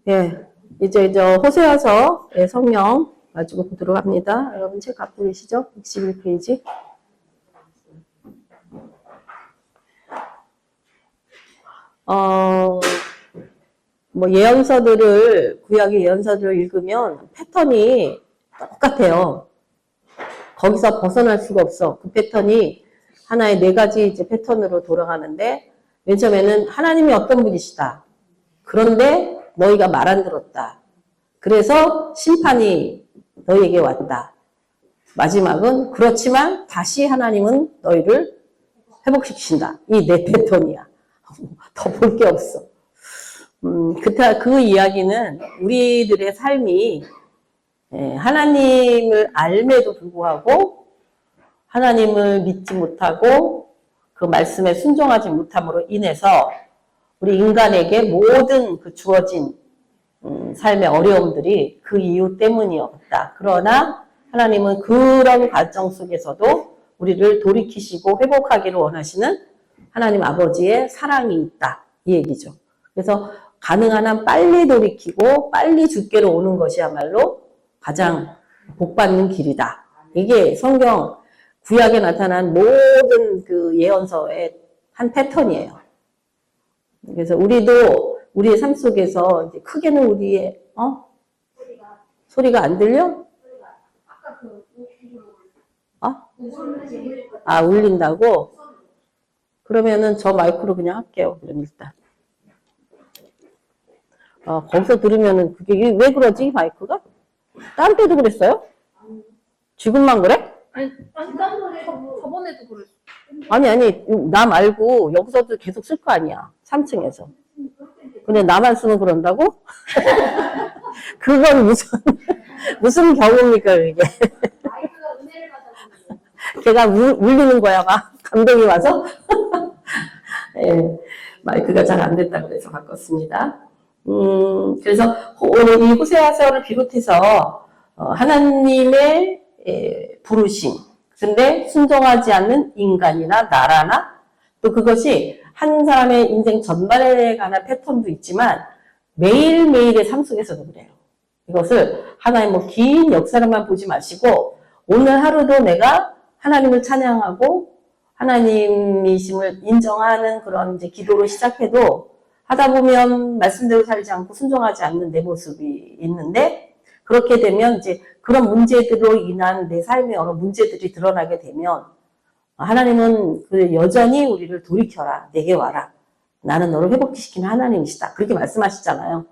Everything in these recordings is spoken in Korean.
예, 이제 호세아서의 성령 가지고 보도록 합니다. 여러분 책 갖고 계시죠? 61페이지. 구약의 예언서들을 읽으면 패턴이 똑같아요. 거기서 벗어날 수가 없어. 그 패턴이 하나의 4가지 이제 패턴으로 돌아가는데, 맨 처음에는 하나님이 어떤 분이시다. 그런데 너희가 말 안 들었다. 그래서 심판이 너희에게 왔다. 마지막은 그렇지만 다시 하나님은 너희를 회복시키신다. 이 4 패턴이야. 더 볼 게 없어. 그 이야기는 우리들의 삶이 하나님을 알매도 불구하고 하나님을 믿지 못하고 그 말씀에 순종하지 못함으로 인해서 우리 인간에게 모든 그 주어진 삶의 어려움들이 그 이유 때문이었다. 그러나 하나님은 그런 과정 속에서도 우리를 돌이키시고 회복하기를 원하시는 하나님 아버지의 사랑이 있다. 이 얘기죠. 그래서 가능한 한 빨리 돌이키고 빨리 주께로 오는 것이야말로 가장 복받는 길이다. 이게 성경 구약에 나타난 모든 그 예언서의 한 패턴이에요. 그래서 우리도 우리의 삶 속에서 이제 크게는 우리의 소리가 안 들려? 울린다고? 그러면은 저 마이크로 그냥 할게요. 그럼 일단. 거기서 들으면은 그게 왜 그러지? 마이크가? 다른 때도 그랬어요? 지금만 그래? 아니, 저번에도 그랬어. 아니, 나 말고 여기서도 계속 쓸 거 아니야. 3층에서. 근데 나만 쓰면 그런다고? 그건 무슨 경우입니까, 이게? 걔가 울리는 거야, 막. 감동이 와서? 예, 마이크가 잘 안 됐다 그래서 바꿨습니다. 그래서 오늘 이 호세아서를 비롯해서 하나님의 부르심, 근데 순종하지 않는 인간이나 나라나 또 그것이 한 사람의 인생 전반에 관한 패턴도 있지만 매일매일의 삶 속에서도 그래요. 이것을 하나의 긴 역사로만 보지 마시고 오늘 하루도 내가 하나님을 찬양하고 하나님이심을 인정하는 그런 이제 기도로 시작해도 하다 보면 말씀대로 살지 않고 순종하지 않는 내 모습이 있는데 그렇게 되면 이제 그런 문제들로 인한 내 삶의 여러 문제들이 드러나게 되면 하나님은 여전히 우리를 돌이켜라. 내게 와라. 나는 너를 회복시키는 하나님이시다. 그렇게 말씀하시잖아요.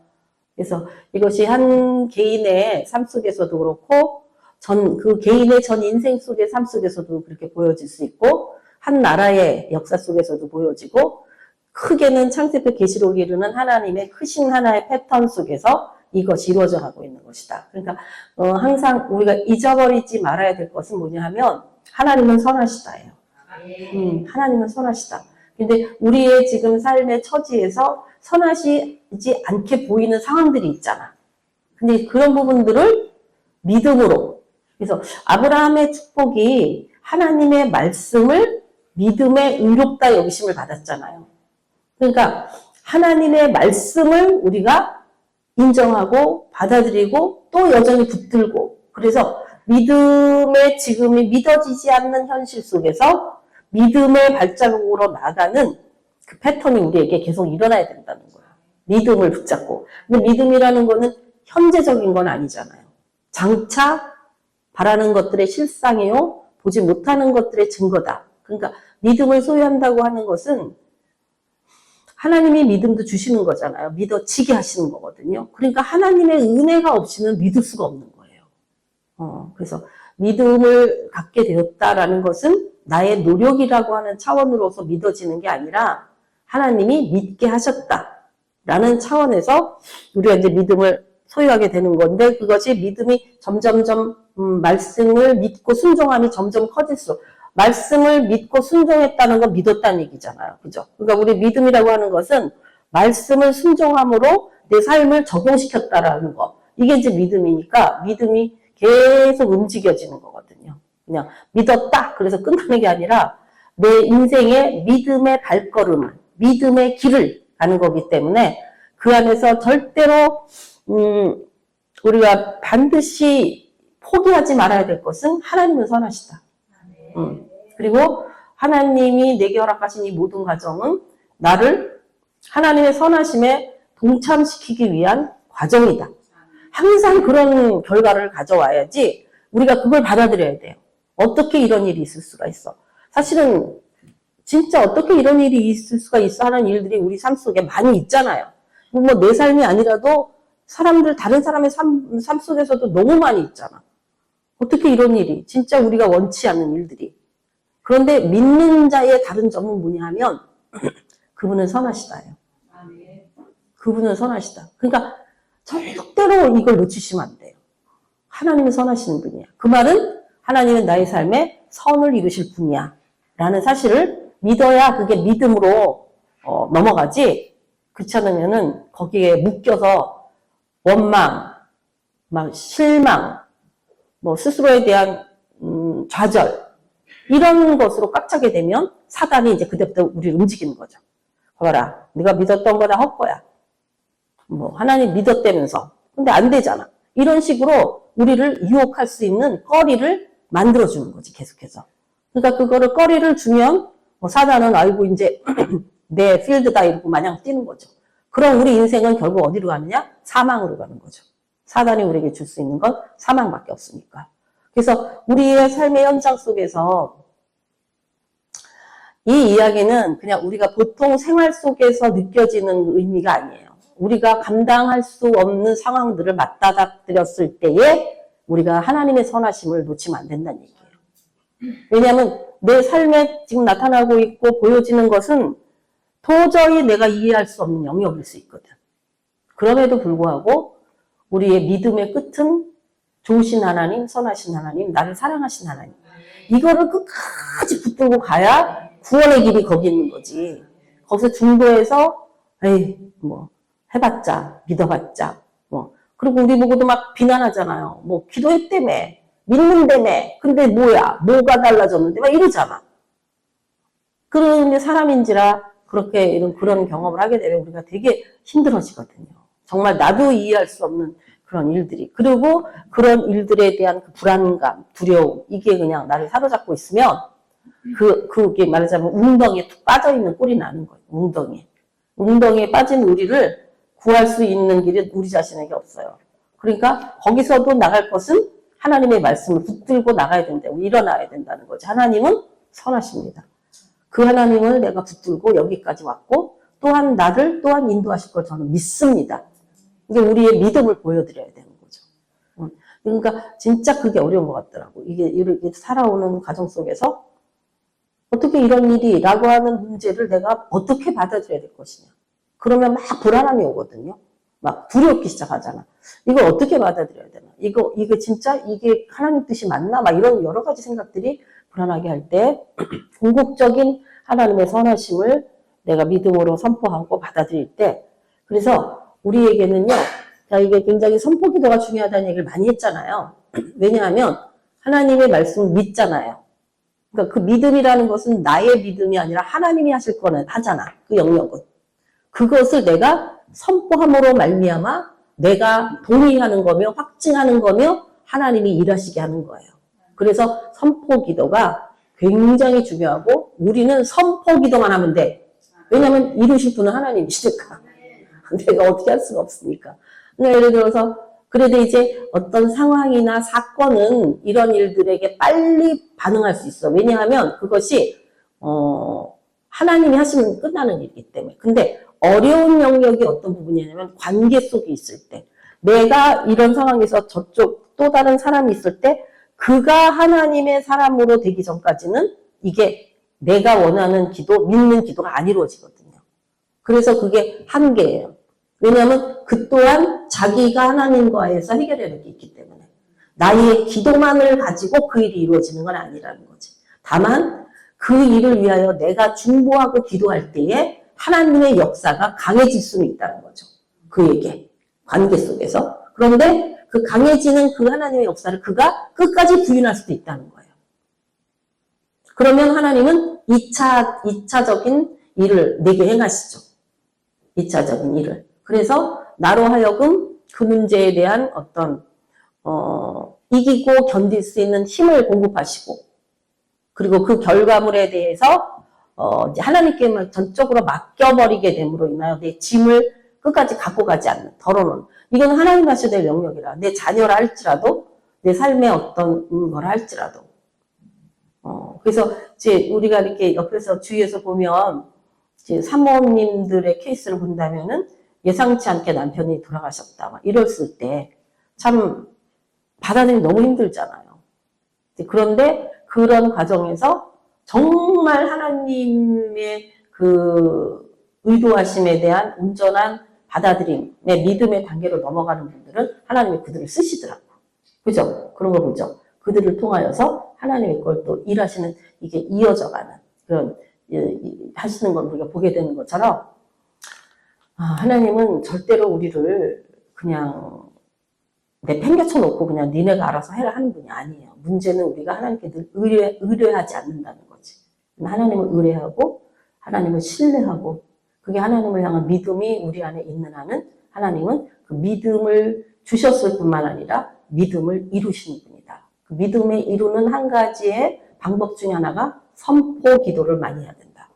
그래서 이것이 한 개인의 삶 속에서도 그렇고 그 개인의 전 인생 속의 삶 속에서도 그렇게 보여질 수 있고 한 나라의 역사 속에서도 보여지고 크게는 창세기 계시록에 이르는 하나님의 크신 하나의 패턴 속에서 이것이 이루어져 가고 있는 것이다. 그러니까 항상 우리가 잊어버리지 말아야 될 것은 뭐냐 하면 하나님은 선하시다예요. 하나님은 선하시다. 근데 우리의 지금 삶의 처지에서 선하시지 않게 보이는 상황들이 있잖아. 근데 그런 부분들을 믿음으로 그래서 아브라함의 축복이 하나님의 말씀을 믿음의 의롭다 여기심을 받았잖아요. 그러니까 하나님의 말씀을 우리가 인정하고 받아들이고 또 여전히 붙들고 그래서 믿음의 지금이 믿어지지 않는 현실 속에서 믿음의 발자국으로 나가는 그 패턴이 우리에게 계속 일어나야 된다는 거예요. 믿음을 붙잡고. 근데 믿음이라는 거는 현재적인 건 아니잖아요. 장차 바라는 것들의 실상이요. 보지 못하는 것들의 증거다. 그러니까 믿음을 소유한다고 하는 것은 하나님이 믿음도 주시는 거잖아요. 믿어지게 하시는 거거든요. 그러니까 하나님의 은혜가 없이는 믿을 수가 없는 거예요. 그래서 믿음을 갖게 되었다라는 것은 나의 노력이라고 하는 차원으로서 믿어지는 게 아니라 하나님이 믿게 하셨다라는 차원에서 우리가 이제 믿음을 소유하게 되는 건데 그것이 믿음이 점점점 말씀을 믿고 순종함이 점점 커질수록 말씀을 믿고 순종했다는 건 믿었다는 얘기잖아요. 그죠? 그러니까 우리 믿음이라고 하는 것은 말씀을 순종함으로 내 삶을 적용시켰다라는 거. 이게 이제 믿음이니까 믿음이 계속 움직여지는 거거든요. 그냥 믿었다. 그래서 끝나는 게 아니라 내 인생의 믿음의 발걸음을, 믿음의 길을 가는 거기 때문에 그 안에서 절대로 우리가 반드시 포기하지 말아야 될 것은 하나님은 선하시다. 그리고 하나님이 내게 허락하신 이 모든 과정은 나를 하나님의 선하심에 동참시키기 위한 과정이다. 항상 그런 결과를 가져와야지 우리가 그걸 받아들여야 돼요. 어떻게 이런 일이 있을 수가 있어. 사실은 진짜 어떻게 이런 일이 있을 수가 있어 하는 일들이 우리 삶 속에 많이 있잖아요. 뭐 내 삶이 아니라도 다른 사람의 삶 속에서도 너무 많이 있잖아. 어떻게 이런 일이, 진짜 우리가 원치 않는 일들이. 그런데 믿는 자의 다른 점은 뭐냐 하면 그분은 선하시다예요. 그분은 선하시다. 그러니까 절대로 이걸 놓치시면 안 돼요. 하나님은 선하시는 분이야. 그 말은 하나님은 나의 삶에 선을 이루실 분이야 라는 사실을 믿어야 그게 믿음으로 넘어가지. 그렇지 않으면은 거기에 묶여서 원망, 막 실망, 뭐 스스로에 대한 좌절 이런 것으로 꽉 차게 되면 사단이 이제 그때부터 우리를 움직이는 거죠. 봐봐라, 네가 믿었던 거다 헛거야. 뭐 하나님 믿었다면서. 근데 안 되잖아. 이런 식으로 우리를 유혹할 수 있는 거리를 만들어주는 거지, 계속해서. 그러니까 그거를 거리를 주면 사단은 아이고 이제 내 필드다 이러고 마냥 뛰는 거죠. 그럼 우리 인생은 결국 어디로 가느냐? 사망으로 가는 거죠. 사단이 우리에게 줄 수 있는 건 사망밖에 없으니까. 그래서 우리의 삶의 현장 속에서 이 이야기는 그냥 우리가 보통 생활 속에서 느껴지는 의미가 아니에요. 우리가 감당할 수 없는 상황들을 맞닥뜨렸을 때에 우리가 하나님의 선하심을 놓치면 안 된다는 얘기예요. 왜냐하면 내 삶에 지금 나타나고 있고 보여지는 것은 도저히 내가 이해할 수 없는 영역일 수 있거든. 그럼에도 불구하고 우리의 믿음의 끝은 좋으신 하나님, 선하신 하나님, 나를 사랑하신 하나님. 이거를 끝까지 붙들고 가야 구원의 길이 거기 있는 거지. 거기서 중도에서 에이 뭐 해봤자, 믿어봤자 뭐 그리고 우리 보고도 막 비난하잖아요. 뭐 기도했다며, 믿는다며, 근데 뭐야, 뭐가 달라졌는데 막 이러잖아. 그런데 사람인지라 그렇게 그런 경험을 하게 되면 우리가 되게 힘들어지거든요. 정말 나도 이해할 수 없는 그런 일들이. 그리고 그런 일들에 대한 그 불안감, 두려움, 이게 그냥 나를 사로잡고 있으면 그게 말하자면 웅덩이에 툭 빠져있는 꼴이 나는 거예요. 웅덩이에 빠진 우리를 구할 수 있는 길이 우리 자신에게 없어요. 그러니까 거기서도 나갈 것은 하나님의 말씀을 붙들고 나가야 된다. 일어나야 된다는 거죠. 하나님은 선하십니다. 그 하나님을 내가 붙들고 여기까지 왔고 또한 나를 또한 인도하실 걸 저는 믿습니다. 이게 우리의 믿음을 보여드려야 되는 거죠. 그러니까 진짜 그게 어려운 것 같더라고. 이게 이렇게 살아오는 과정 속에서 어떻게 이런 일이 라고 하는 문제를 내가 어떻게 받아들여야 될 것이냐. 그러면 막 불안함이 오거든요. 막 두렵기 시작하잖아. 이걸 어떻게 받아들여야 되나. 이거 진짜 이게 하나님 뜻이 맞나? 막 이런 여러 가지 생각들이 불안하게 할 때 궁극적인 하나님의 선하심을 내가 믿음으로 선포하고 받아들일 때 그래서 우리에게는요. 자, 이게 굉장히 선포 기도가 중요하다는 얘기를 많이 했잖아요. 왜냐하면 하나님의 말씀을 믿잖아요. 그러니까 그 믿음이라는 것은 나의 믿음이 아니라 하나님이 하실 거는 하잖아. 그 영역은. 그것을 내가 선포함으로 말미암아 내가 동의하는 거며 확증하는 거며 하나님이 일하시게 하는 거예요. 그래서 선포 기도가 굉장히 중요하고 우리는 선포 기도만 하면 돼. 왜냐하면 이루실 분은 하나님이시니까. 내가 어떻게 할 수가 없으니까. 그러니까 예를 들어서 그래도 이제 어떤 상황이나 사건은 이런 일들에게 빨리 반응할 수 있어. 왜냐하면 그것이 하나님이 하시면 끝나는 일이기 때문에. 근데 어려운 영역이 어떤 부분이냐면 관계 속에 있을 때 내가 이런 상황에서 저쪽 또 다른 사람이 있을 때 그가 하나님의 사람으로 되기 전까지는 이게 내가 원하는 기도, 믿는 기도가 안 이루어지거든요. 그래서 그게 한계예요. 왜냐하면 그 또한 자기가 하나님과에서 해결해야 될 게 있기 때문에 나의 기도만을 가지고 그 일이 이루어지는 건 아니라는 거지. 다만 그 일을 위하여 내가 중보하고 기도할 때에 하나님의 역사가 강해질 수는 있다는 거죠. 그에게 관계 속에서. 그런데 그 강해지는 그 하나님의 역사를 그가 끝까지 부인할 수도 있다는 거예요. 그러면 하나님은 2차적인 일을 내게 행하시죠. 2차적인 일을. 그래서 나로 하여금 그 문제에 대한 어떤 이기고 견딜 수 있는 힘을 공급하시고, 그리고 그 결과물에 대해서 이제 하나님께 전적으로 맡겨버리게 됨으로 인하여 내 짐을 끝까지 갖고 가지 않는, 덜어놓은, 이건 하나님 하셔야 될 영역이라. 내 자녀라 할지라도, 내 삶의 어떤 거라 할지라도. 그래서 이제 우리가 이렇게 옆에서 주위에서 보면 이제 사모님들의 케이스를 본다면은 예상치 않게 남편이 돌아가셨다, 막 이랬을 때 참 받아들이기 너무 힘들잖아요. 그런데 그런 과정에서 정말 하나님의 그 의도하심에 대한 온전한 받아들임의 믿음의 단계로 넘어가는 분들은 하나님이 그들을 쓰시더라고요. 그죠? 그런 걸 보죠. 그들을 통하여서 하나님의 걸 또 일하시는, 이게 이어져가는 그런 하시는 걸 우리가 보게 되는 것처럼, 하나님은 절대로 우리를 그냥 내팽개쳐 놓고 그냥 니네가 알아서 해라 하는 분이 아니에요. 문제는 우리가 하나님께 늘 의뢰하지 않는다는 거지. 하나님을 의뢰하고 하나님을 신뢰하고, 그게 하나님을 향한 믿음이 우리 안에 있는 한은 하나님은 그 믿음을 주셨을 뿐만 아니라 믿음을 이루시는 분이다. 그 믿음을 이루는 한 가지의 방법 중에 하나가 선포 기도를 많이 해야 된다.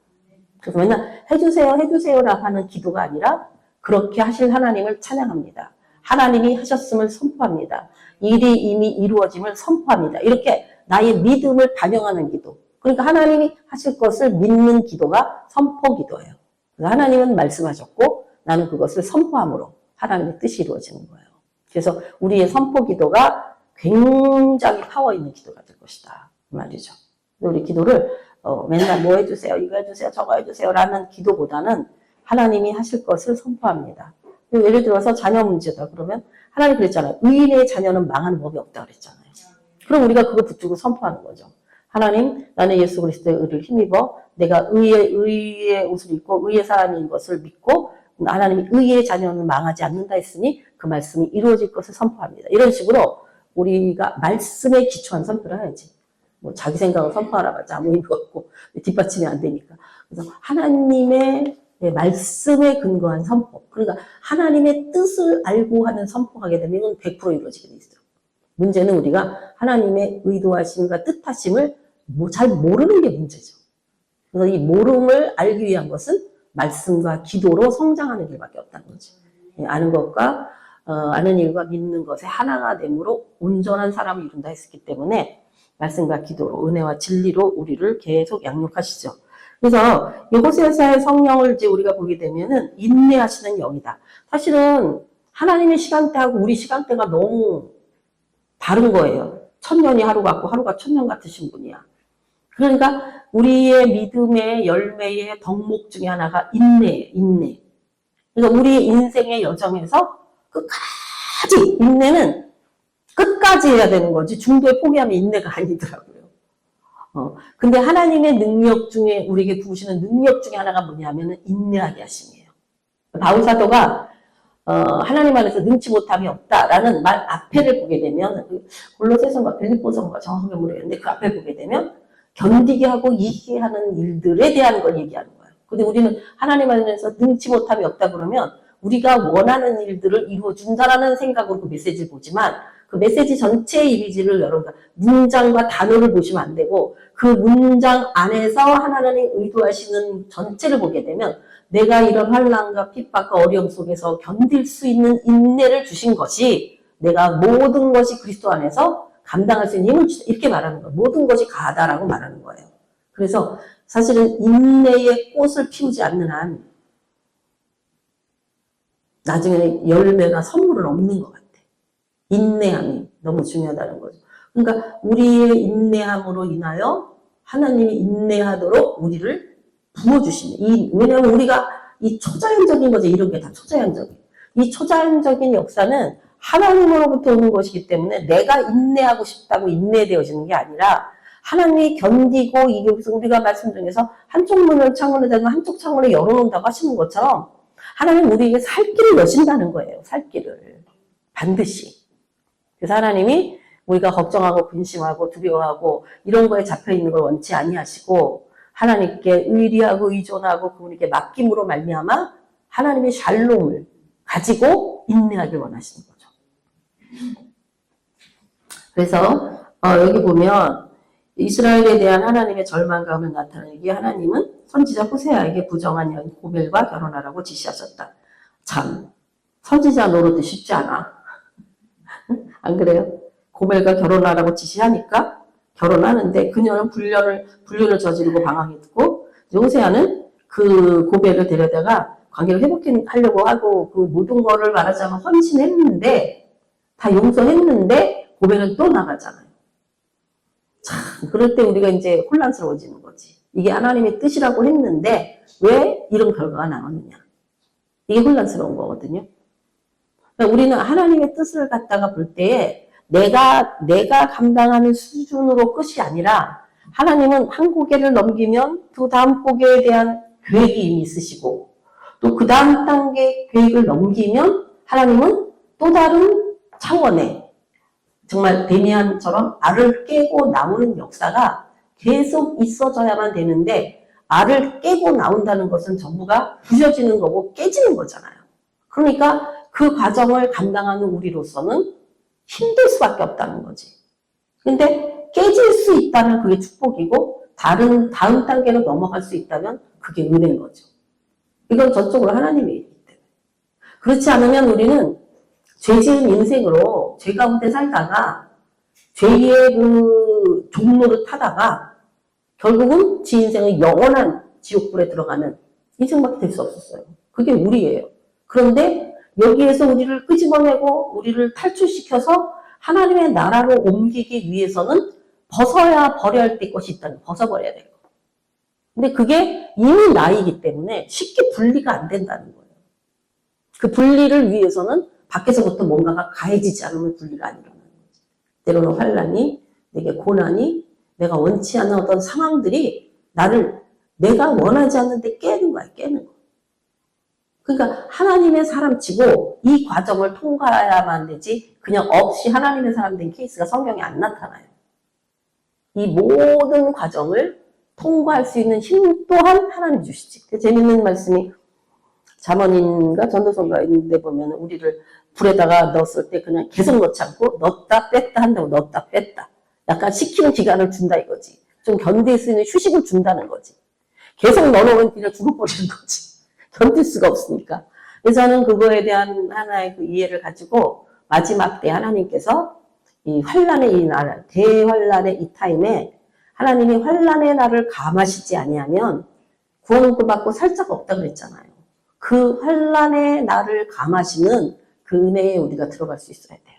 그래서 맨날 해주세요라고 하는 기도가 아니라 그렇게 하실 하나님을 찬양합니다. 하나님이 하셨음을 선포합니다. 일이 이미 이루어짐을 선포합니다. 이렇게 나의 믿음을 반영하는 기도. 그러니까 하나님이 하실 것을 믿는 기도가 선포 기도예요. 하나님은 말씀하셨고 나는 그것을 선포함으로 하나님의 뜻이 이루어지는 거예요. 그래서 우리의 선포 기도가 굉장히 파워 있는 기도가 될 것이다, 그 말이죠. 우리 기도를 맨날 뭐 해주세요, 이거 해주세요, 저거 해주세요 라는 기도보다는 하나님이 하실 것을 선포합니다. 예를 들어서 자녀 문제다 그러면 하나님 그랬잖아요. 의인의 자녀는 망하는 법이 없다 그랬잖아요. 그럼 우리가 그거 붙들고 선포하는 거죠. 하나님, 나는 예수 그리스도의 의를 힘입어 내가 의의 옷을 입고 의의 사람인 것을 믿고 하나님이 의의 자녀는 망하지 않는다 했으니 그 말씀이 이루어질 것을 선포합니다. 이런 식으로 우리가 말씀에 기초한 선포를 해야지. 뭐 자기 생각을 선포하라봤자 아무 의미가 없고 뒷받침이 안 되니까. 그래서 하나님의 말씀에 근거한 선포. 그러니까 하나님의 뜻을 알고 하는 선포하게 되면 이건 100% 이루어지게 돼 있어요. 문제는 우리가 하나님의 의도하심과 뜻하심을 잘 모르는 게 문제죠. 그래서 이 모름을 알기 위한 것은 말씀과 기도로 성장하는 길밖에 없다는 거죠. 아는 것과 아는 일과 믿는 것에 하나가 됨으로 온전한 사람을 이룬다 했기 때문에 말씀과 기도로 은혜와 진리로 우리를 계속 양육하시죠. 그래서 호세아서의 성령을 이제 우리가 보게 되면은 인내하시는 영이다. 사실은 하나님의 시간대하고 우리 시간대가 너무 다른 거예요. 1000년이 하루 같고 하루가 1000년 같으신 분이야. 그러니까 우리의 믿음의 열매의 덕목 중에 하나가 인내. 그러니까 우리 인생의 여정에서 끝까지, 인내는 끝까지 해야 되는 거지 중도에 포기하면 인내가 아니더라고요. 근데 하나님의 능력 중에, 우리에게 부으시는 능력 중에 하나가 뭐냐면은 인내하게 하심이에요. 바울 사도가 하나님 안에서 능치 못함이 없다라는 말 앞에를 보게 되면, 골로새서인가 빌립보서인가 정확하게 모르겠는데 그 앞에 보게 되면 견디게 하고 이기게 하는 일들에 대한 걸 얘기하는 거예요. 근데 우리는 하나님 안에서 능치 못함이 없다 그러면 우리가 원하는 일들을 이루어준다라는 생각으로 그 메시지를 보지만 그 메시지 전체의 이미지를 여러분과 문장과 단어를 보시면 안 되고 그 문장 안에서 하나님이 의도하시는 전체를 보게 되면 내가 이런 환난과 핍박과 어려움 속에서 견딜 수 있는 인내를 주신 것이 내가 모든 것이 그리스도 안에서 감당할 수 있는 힘을 주다 이렇게 말하는 거예요. 모든 것이 가하다라고 말하는 거예요. 그래서 사실은 인내의 꽃을 피우지 않는 한 나중에는 열매가 선물은 없는 것 같아요. 인내함이 너무 중요하다는 거죠. 그러니까 우리의 인내함으로 인하여 하나님이 인내하도록 우리를 부어주십니다. 왜냐하면 우리가 이 초자연적인 거죠. 이런 게 다 초자연적인. 이 초자연적인 역사는 하나님으로부터 오는 것이기 때문에 내가 인내하고 싶다고 인내되어지는 게 아니라 하나님이 견디고 이게 우리가 말씀 중에서 한쪽 문을 창문을 닫고 한쪽 창문을 열어놓는다고 하시는 것처럼 하나님 우리에게 살 길을 여신다는 거예요. 살 길을. 반드시. 그래서 하나님이 우리가 걱정하고 근심하고 두려워하고 이런 거에 잡혀있는 걸 원치 아니하시고 하나님께 의리하고 의존하고 그분에게 맡김으로 말미암아 하나님의 샬롬을 가지고 인내하길 원하시는 거죠. 그래서 여기 보면 이스라엘에 대한 하나님의 절망감을 나타내기 하나님은 선지자 호세아에게 부정한 여인 고멜과 결혼하라고 지시하셨다. 참 선지자 노릇도 쉽지 않아. 안 그래요? 고멜과 결혼하라고 지시하니까 결혼하는데 그녀는 불륜을 저지르고 방황했고 호세아는 그 고멜을 데려다가 관계를 회복하려고 하고 그 모든 거를 말하자면 헌신했는데 다 용서했는데 고멜은 또 나가잖아요. 참 그럴 때 우리가 이제 혼란스러워지는 거지. 이게 하나님의 뜻이라고 했는데 왜 이런 결과가 나오느냐. 이게 혼란스러운 거거든요. 그러니까 우리는 하나님의 뜻을 갖다가 볼 때에 내가 감당하는 수준으로 끝이 아니라 하나님은 한 고개를 넘기면 그 다음 고개에 대한 계획이 이미 있으시고 또 그 다음 단계 계획을 넘기면 하나님은 또 다른 차원의 정말 데미안처럼 알을 깨고 나오는 역사가 계속 있어져야만 되는데 알을 깨고 나온다는 것은 전부가 부셔지는 거고 깨지는 거잖아요. 그러니까 그 과정을 감당하는 우리로서는 힘들 수밖에 없다는 거지. 근데 깨질 수 있다면 그게 축복이고 다음 단계로 넘어갈 수 있다면 그게 은혜인 거죠. 이건 전적으로 하나님의 일이기 때문에. 그렇지 않으면 우리는 죄 지은 인생으로 죄 가운데 살다가 죄의 그 종로를 타다가 결국은 지 인생의 영원한 지옥불에 들어가는 인생밖에 될 수 없었어요. 그게 우리예요. 그런데 여기에서 우리를 끄집어내고 우리를 탈출시켜서 하나님의 나라로 옮기기 위해서는 버려야 할 것이 있다는 벗어버려야 돼요. 근데 그게 이미 나이기 때문에 쉽게 분리가 안 된다는 거예요. 그 분리를 위해서는 밖에서부터 뭔가가 가해지지 않으면 분리가 안 일어나는 거지. 때로는 환란이, 내게 고난이, 내가 원치 않는 어떤 상황들이 내가 원하지 않는데 깨는 거야, 깨는 거. 그러니까 하나님의 사람치고 이 과정을 통과해야만 되지 그냥 없이 하나님의 사람 된 케이스가 성경에 안 나타나요. 이 모든 과정을 통과할 수 있는 힘 또한 하나님 주시지. 재밌는 말씀이 잠언인가 전도서인가 있는데 보면 우리를 불에다가 넣었을 때 그냥 계속 넣지 않고 넣었다 뺐다 한다고 넣었다 뺐다. 약간 식히는 기간을 준다 이거지. 좀 견딜 수 있는 휴식을 준다는 거지. 계속 넣어놓으면 그냥 죽어버리는 거지. 견딜 수가 없으니까. 그래서 저는 그거에 대한 하나의 그 이해를 가지고 마지막 때 하나님께서 이 환란의 이 날, 대환란의 이 타임에 하나님이 환란의 날을 감하시지 아니하면 구원도 받고 살짝 없다 그랬잖아요. 그 환란의 날을 감하시는 그 은혜에 우리가 들어갈 수 있어야 돼요.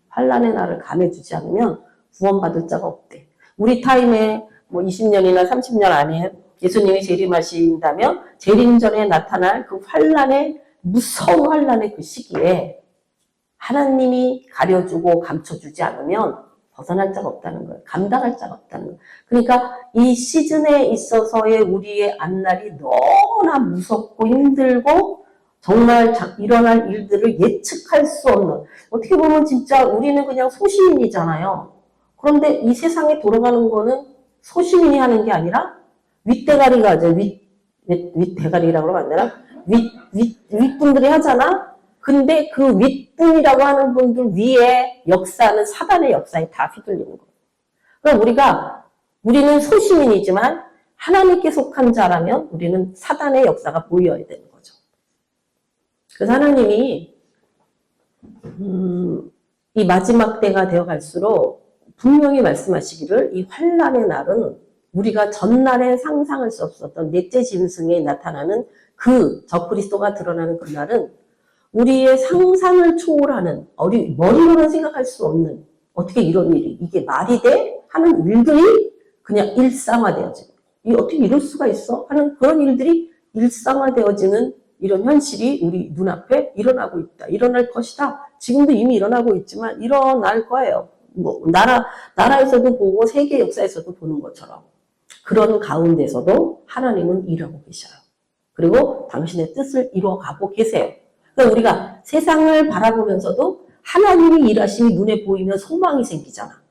환란의 날을 감해주지 않으면 구원받을 자가 없대. 우리 타임에 뭐 20년이나 30년 안에 예수님이 재림하신다면 재림 전에 나타날 그 환란의 무서운 환란의 그 시기에 하나님이 가려주고 감춰주지 않으면 벗어날 자가 없다는 거예요. 감당할 자가 없다는 거예요. 그러니까 이 시즌에 있어서의 우리의 앞날이 너무나 무섭고 힘들고 정말 일어날 일들을 예측할 수 없는, 어떻게 보면 진짜 우리는 그냥 소시민이잖아요. 그런데 이 세상에 돌아가는 거는 소시민이 하는 게 아니라 윗대가리가 이제 윗대가리라고 하면 안 되나? 윗분들이 하잖아? 근데 그 윗분이라고 하는 분들 위에 역사는 사단의 역사에 다 휘둘리는 거예요. 그러니까 우리는 소시민이지만 하나님께 속한 자라면 우리는 사단의 역사가 보여야 되는 거죠. 그래서 하나님이 이 마지막 때가 되어 갈수록 분명히 말씀하시기를 이 환란의 날은 우리가 전날에 상상할 수 없었던 넷째 짐승에 나타나는 그 적그리스도가 드러나는 그날은 우리의 상상을 초월하는 머리로는 생각할 수 없는 어떻게 이런 일이 이게 말이 돼? 하는 일들이 그냥 일상화되어지는 이 어떻게 이럴 수가 있어? 하는 그런 일들이 일상화되어지는 이런 현실이 우리 눈앞에 일어나고 있다. 일어날 것이다. 지금도 이미 일어나고 있지만 일어날 거예요. 뭐 나라에서도 보고 세계 역사에서도 보는 것처럼 그런 가운데서도 하나님은 일하고 계셔요. 그리고 당신의 뜻을 이루어가고 계세요. 그러니까 우리가 세상을 바라보면서도 하나님이 일하심이 눈에 보이면 소망이 생기잖아.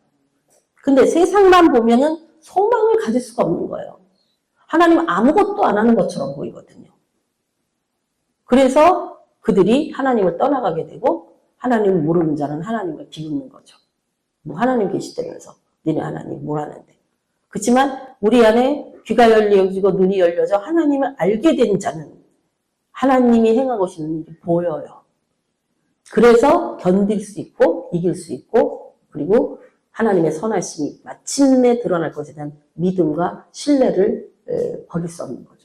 근데 세상만 보면은 소망을 가질 수가 없는 거예요. 하나님은 아무것도 안 하는 것처럼 보이거든요. 그래서 그들이 하나님을 떠나가게 되고 하나님을 모르는 자는 하나님을 비웃는 거죠. 뭐 하나님 계시다면서 너네 하나님 뭘 하는데. 그렇지만 우리 안에 귀가 열려지고 눈이 열려져 하나님을 알게 된 자는 하나님이 행하고 계시는 일이 보여요. 그래서 견딜 수 있고 이길 수 있고 그리고 하나님의 선하심이 마침내 드러날 것에 대한 믿음과 신뢰를 버릴 수 없는 거죠.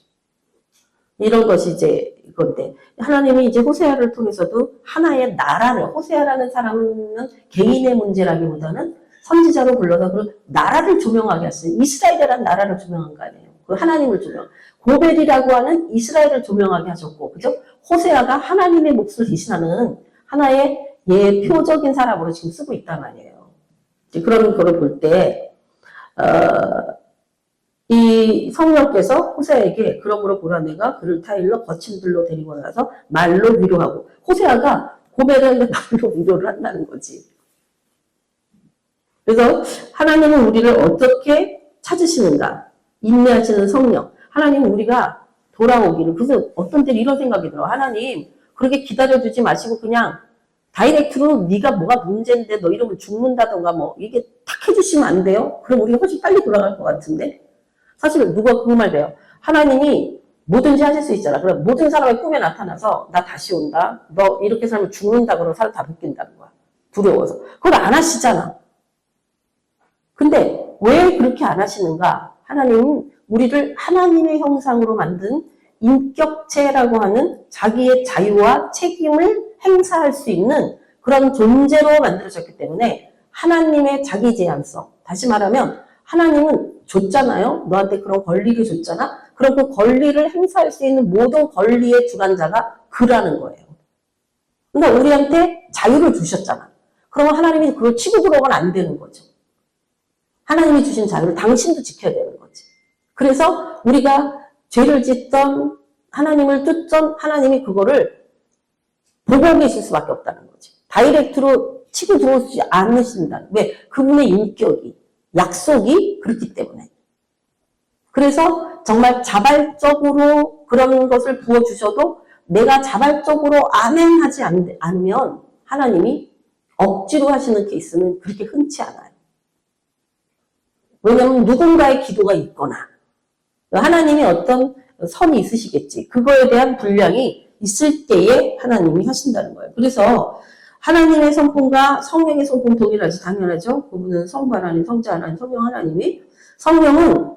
이런 것이 이제 이건데 하나님이 이제 호세아를 통해서도 하나의 나라를 호세아라는 사람은 개인의 문제라기보다는 선지자로 불러서 그 나라를 조명하게 했어요. 이스라엘이라는 나라를 조명한 거 아니에요. 그 하나님을 조명. 고벨이라고 하는 이스라엘을 조명하게 하셨고, 그죠? 호세아가 하나님의 몫을 대신하는 하나의 예표적인 사람으로 지금 쓰고 있단 말이에요. 그런 거를 볼 때, 이 성령께서 호세아에게 그러므로 보라 내가 그를 타일러 거친 들로 데리고 나서 말로 위로하고 호세아가 고벨을 말로 위로를 한다는 거지. 그래서 하나님은 우리를 어떻게 찾으시는가? 인내하시는 성령. 하나님은 우리가 돌아오기를. 그래서 어떤 때 이런 생각이 들어. 하나님 그렇게 기다려주지 마시고 그냥 다이렉트로 네가 뭐가 문제인데 너 이러면 죽는다던가 뭐 이게 탁 해주시면 안 돼요? 그럼 우리가 훨씬 빨리 돌아갈 것 같은데. 사실 누가 그 말 돼요. 하나님이 뭐든지 하실 수 있잖아. 그럼 모든 사람의 꿈에 나타나서 나 다시 온다. 너 이렇게 살면 죽는다. 그러면 사람 다 바뀐다는 거야. 두려워서. 그걸 안 하시잖아. 근데 왜 그렇게 안 하시는가? 하나님은 우리를 하나님의 형상으로 만든 인격체라고 하는 자기의 자유와 책임을 행사할 수 있는 그런 존재로 만들어졌기 때문에 하나님의 자기 제한성. 다시 말하면 하나님은 줬잖아요. 너한테 그런 권리를 줬잖아. 그럼 그 권리를 행사할 수 있는 모든 권리의 주관자가 그라는 거예요. 그러니까 우리한테 자유를 주셨잖아. 그러면 하나님이 그걸 치고 들어오면 안 되는 거죠. 하나님이 주신 자유를 당신도 지켜야 되는 거지. 그래서 우리가 죄를 짓던 하나님을 쫓던 하나님이 그거를 보고 계실 수밖에 없다는 거지. 다이렉트로 치고 들어오지 않으신다. 왜? 그분의 인격이, 약속이 그렇기 때문에. 그래서 정말 자발적으로 그런 것을 부어주셔도 내가 자발적으로 안행하지 않으면 하나님이 억지로 하시는 케이스는 그렇게 흔치 않아요. 왜냐하면 누군가의 기도가 있거나 하나님이 어떤 선이 있으시겠지. 그거에 대한 분량이 있을 때에 하나님이 하신다는 거예요. 그래서 하나님의 성품과 성령의 성품 동일하지 당연하죠. 그분은 성부 하나님, 성자 하나님, 성령 하나님이 성령은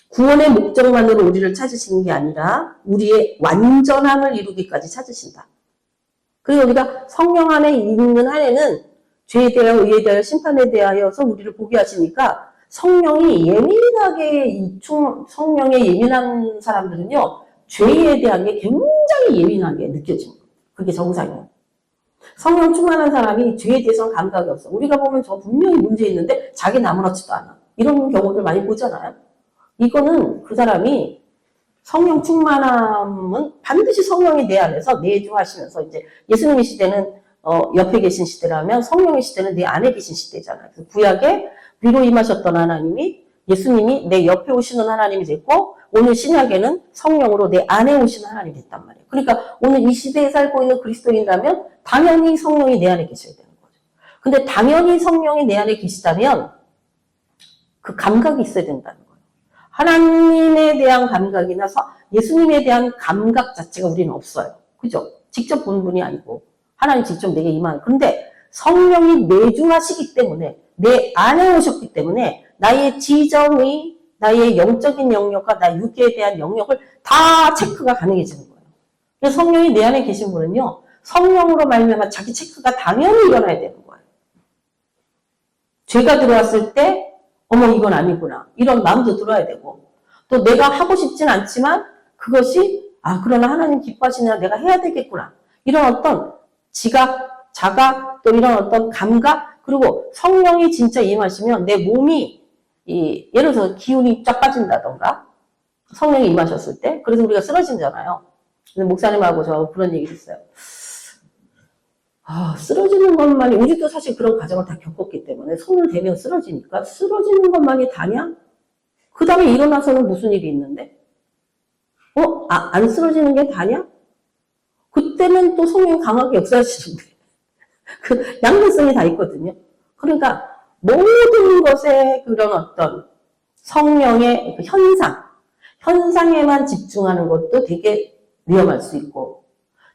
구원의 목적만으로 우리를 찾으시는 게 아니라 우리의 완전함을 이루기까지 찾으신다. 그리고 우리가 성령 안에 있는 한에는 죄에 대하여 의에 대하여 심판에 대하여서 우리를 보게 하시니까 성령이 예민하게 성령에 예민한 사람들은요 죄에 대한 게 굉장히 예민하게 느껴집니다. 그게 정상이에요. 성령 충만한 사람이 죄에 대해서는 감각이 없어. 우리가 보면 저 분명히 문제 있는데 자기는 아무렇지도 않아. 이런 경우들 많이 보잖아요. 이거는 그 사람이 성령 충만함은 반드시 성령이 내 안에서 내주하시면서 이제 예수님의 시대는 옆에 계신 시대라면 성령의 시대는 내 안에 계신 시대잖아요. 그래서 구약에 위로 임하셨던 하나님이 예수님이 내 옆에 오시는 하나님이 됐고 오늘 신약에는 성령으로 내 안에 오시는 하나님이 됐단 말이에요. 그러니까 오늘 이 시대에 살고 있는 그리스도인이라면 당연히 성령이 내 안에 계셔야 되는 거죠. 근데 당연히 성령이 내 안에 계시다면 그 감각이 있어야 된다는 거예요. 하나님에 대한 감각이나 예수님에 대한 감각 자체가 우리는 없어요. 그죠? 직접 본 분이 아니고 하나님 직접 내게 임하는. 그런데 성령이 내주하시기 때문에 내 안에 오셨기 때문에 나의 지정의, 나의 영적인 영역과 나의 육계에 대한 영역을 다 체크가 가능해지는 거예요. 그래서 성령이 내 안에 계신 분은요. 성령으로 말미암아 자기 체크가 당연히 일어나야 되는 거예요. 죄가 들어왔을 때 어머 이건 아니구나. 이런 마음도 들어야 되고 또 내가 하고 싶진 않지만 그것이 그러나 하나님 기뻐하시냐 내가 해야 되겠구나. 이런 어떤 지각, 자각 또 이런 어떤 감각 그리고 성령이 진짜 임하시면 내 몸이 예를 들어서 기운이 쫙 빠진다던가 성령이 임하셨을 때 그래서 우리가 쓰러지잖아요. 목사님하고 저 그런 얘기를 했어요. 쓰러지는 것만이 우리도 사실 그런 과정을 다 겪었기 때문에 손을 대면 쓰러지니까 쓰러지는 것만이 다냐? 그 다음에 일어나서는 무슨 일이 있는데? 안 쓰러지는 게 다냐? 그때 그때는 또 성령이 강하게 역사하시는데 그 양면성이 다 있거든요. 그러니까 모든 것에 그런 어떤 성령의 그 현상에만 집중하는 것도 되게 위험할 수 있고,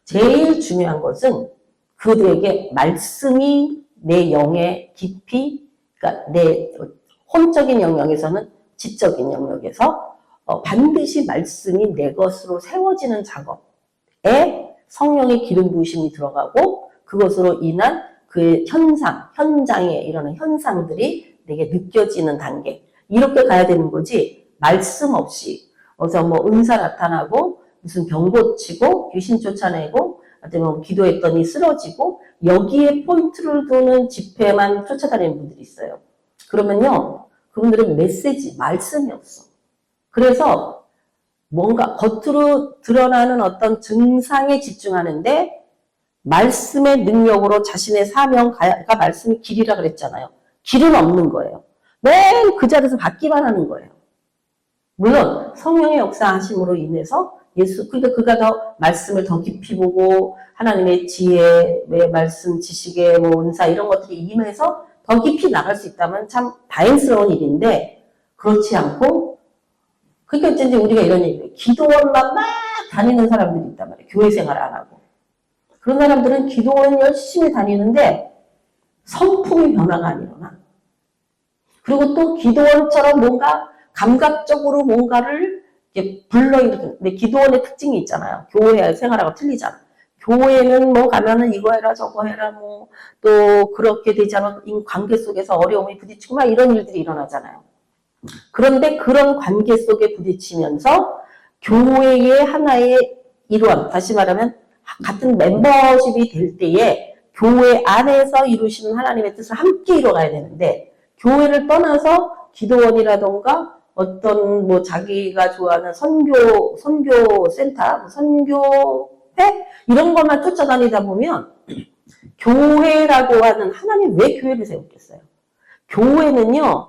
제일 중요한 것은 그들에게 말씀이 내 영의 깊이, 그러니까 내 혼적인 영역에서는 지적인 영역에서 반드시 말씀이 내 것으로 세워지는 작업에 성령의 기름 부으심이 들어가고, 그것으로 인한 그 현장에 일어나는 현상들이 내게 느껴지는 단계. 이렇게 가야 되는 거지, 말씀 없이. 그래서 뭐 은사 나타나고, 무슨 병 고치고, 귀신 쫓아내고, 아니면 기도했더니 쓰러지고, 여기에 포인트를 두는 집회만 쫓아다니는 분들이 있어요. 그러면요, 그분들은 말씀이 없어. 그래서 뭔가 겉으로 드러나는 어떤 증상에 집중하는데, 말씀의 능력으로 자신의 사명가 말씀이 길이라 그랬잖아요. 길은 없는 거예요. 매일 그 자리에서 받기만 하는 거예요. 물론 성령의 역사하심으로 인해서 그러니까 그가 더 말씀을 더 깊이 보고 하나님의 지혜, 말씀, 지식의 은사 이런 것들이 임해서 더 깊이 나갈 수 있다면 참 다행스러운 일인데, 그렇지 않고, 그러니까 이제 우리가 이런 얘기예요. 기도원만 막 다니는 사람들이 있단 말이에요. 교회 생활 안 하고. 그런 사람들은 기도원 열심히 다니는데 성품의 변화가 안 일어나. 그리고 또 기도원처럼 뭔가 감각적으로 뭔가를 불러일으키는, 근데 기도원의 특징이 있잖아요. 교회 생활하고 틀리잖아. 교회는 뭐 가면은 이거 해라 저거 해라 뭐 또 그렇게 되지 않은 관계 속에서 어려움이 부딪히고 막 이런 일들이 일어나잖아요. 그런데 그런 관계 속에 부딪히면서 교회의 하나의 일원, 다시 말하면 같은 멤버십이 될 때에 교회 안에서 이루시는 하나님의 뜻을 함께 이뤄가야 되는데, 교회를 떠나서 기도원이라던가 어떤 뭐 자기가 좋아하는 선교 센터, 선교회 이런 것만 쫓아다니다 보면 교회라고 하는, 하나님 왜 교회를 세웠겠어요? 교회는요,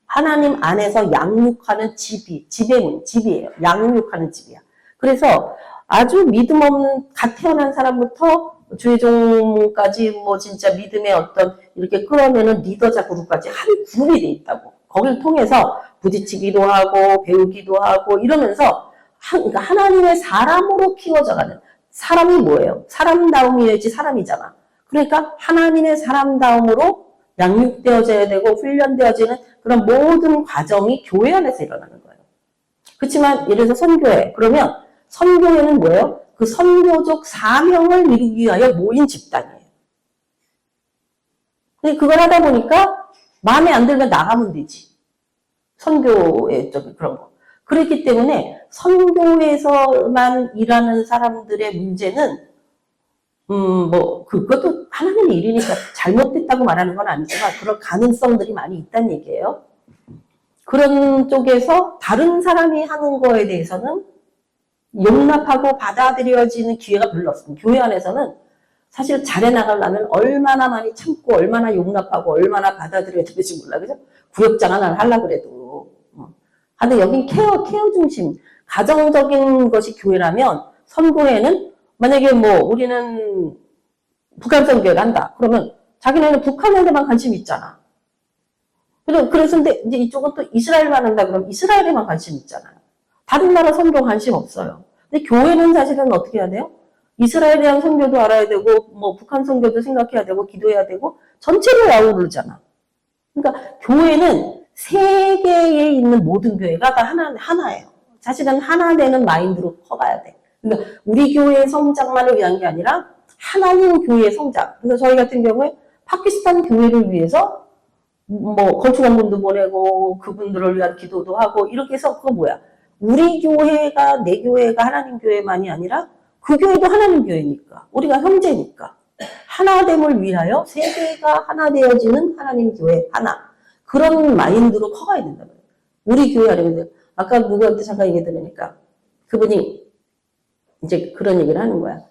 하나님 안에서 양육하는 집이에요. 양육하는 집이야. 그래서 아주 믿음 없는 갓 태어난 사람부터 주의종까지 뭐 진짜 믿음의 어떤 이렇게 끌어내는 리더자 그룹까지 한 그룹이 돼 있다고. 거기를 통해서 부딪히기도 하고 배우기도 하고 이러면서 그러니까 하나님의 사람으로 키워져가는, 사람이 뭐예요? 사람다움이어야지 사람이잖아. 그러니까 하나님의 사람다움으로 양육되어져야 되고 훈련되어지는 그런 모든 과정이 교회 안에서 일어나는 거예요. 그렇지만 예를 들어서 선교회, 그러면 선교회는 뭐예요? 그 선교적 사명을 이루기 위하여 모인 집단이에요. 근데 그걸 하다 보니까 마음에 안 들면 나가면 되지. 선교회 쪽 그런 거. 그렇기 때문에 선교회에서만 일하는 사람들의 문제는 그것도 하나님의 일이니까 잘못됐다고 말하는 건 아니지만 그런 가능성들이 많이 있다는 얘기예요. 그런 쪽에서 다른 사람이 하는 거에 대해서는 용납하고 받아들여지는 기회가 별로 없습니다. 교회 안에서는 사실 잘해 나가려면 얼마나 많이 참고 얼마나 용납하고 얼마나 받아들여야 될지 몰라. 그죠? 구역장 하나를 하려고 그래도. 근데 여긴 케어 중심, 가정적인 것이 교회라면, 선교회는 만약에 뭐 우리는 북한 선교회를 한다. 그러면 자기네는 북한에만 관심이 있잖아. 그래서 근데 이제 이쪽은 또 이스라엘만 한다. 그러면 이스라엘에만 관심이 있잖아요. 다른 나라 선교 관심 없어요. 근데 교회는 사실은 어떻게 해야 돼요? 이스라엘에 대한 선교도 알아야 되고, 뭐 북한 선교도 생각해야 되고, 기도해야 되고, 전체를 아우르잖아. 그러니까 교회는 세계에 있는 모든 교회가 다 하나예요. 사실은 하나 되는 마인드로 커가야 돼. 그러니까 우리 교회의 성장만을 위한 게 아니라 하나님 교회의 성장. 그래서 저희 같은 경우에 파키스탄 교회를 위해서 뭐 건축원금도 보내고 그분들을 위한 기도도 하고 이렇게 해서 그거 뭐야? 우리 교회가, 내 교회가 하나님 교회만이 아니라 그 교회도 하나님 교회니까, 우리가 형제니까 하나됨을 위하여 세계가 하나 되어지는 하나님 교회 하나, 그런 마인드로 커가야 된다 말이에요. 우리 교회 하려면 아까 누구한테 잠깐 얘기 들으니까 그분이 이제 그런 얘기를 하는 거야.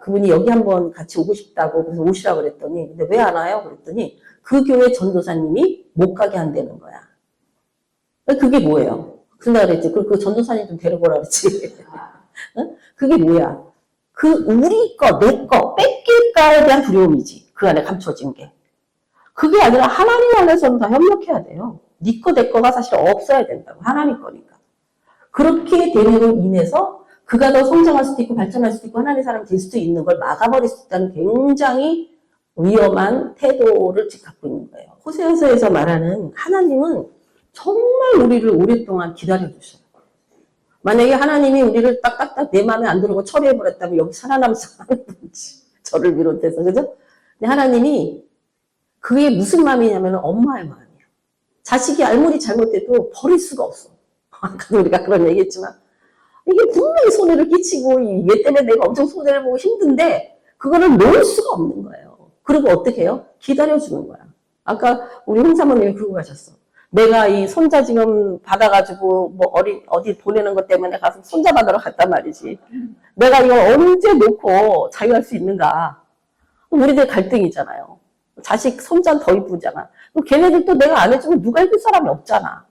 그분이 여기 한번 같이 오고 싶다고 그래서 오시라고 그랬더니, 근데 왜 안 와요? 그랬더니 그 교회 전도사님이 못 가게 한다는 거야. 그게 뭐예요? 그래서 내가 그랬지. 그 전도사님 좀 데려보라 그랬지. 그게 뭐야? 우리 거, 내 거, 뺏길까에 대한 두려움이지. 그 안에 감춰진 게. 그게 아니라 하나님 안에서는 다 협력해야 돼요. 네 거, 내 거가 사실 없어야 된다고. 하나님 거니까. 그렇게 됨으로 인해서 그가 더 성장할 수도 있고 발전할 수도 있고 하나님의 사람이 될 수도 있는 걸 막아버릴 수 있다는 굉장히 위험한 태도를 갖고 있는 거예요. 호세아서에서 말하는 하나님은 정말 우리를 오랫동안 기다려주셔요. 만약에 하나님이 우리를 딱딱딱 내 마음에 안 들고 처리해버렸다면 여기 살아남아서 하는 건지 저를 비롯해서 그죠? 근데 하나님이 그게 무슨 마음이냐면 엄마의 마음이야. 자식이 알무리 잘못해도 버릴 수가 없어. 아까 우리가 그런 얘기했지만 이게 분명히 손해를 끼치고 얘 때문에 내가 엄청 손해를 보고 힘든데 그거를 놓을 수가 없는 거예요. 그리고 어떻게 해요? 기다려주는 거야. 아까 우리 홍사모님이 그러고 가셨어. 내가 이 손자 지금 받아가지고 뭐 어디 보내는 것 때문에 가서 손자 받으러 갔단 말이지. 내가 이걸 언제 놓고 자유할 수 있는가. 우리들 갈등이잖아요. 자식 손자는 더 이쁘잖아. 걔네들 또 내가 안 해주면 누가 해줄 사람이 없잖아.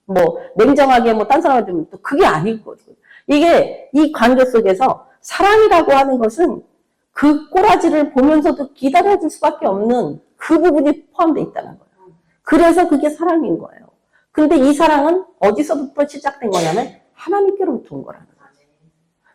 뭐 냉정하게 뭐 딴 사람한테 또 그게 아니거든. 이게 이 관계 속에서 사랑이라고 하는 것은 그 꼬라지를 보면서도 기다려줄 수밖에 없는 그 부분이 포함되어 있다는 거예요. 그래서 그게 사랑인 거예요. 근데 이 사랑은 어디서부터 시작된 거냐면 하나님께로부터 온 거라는 거죠.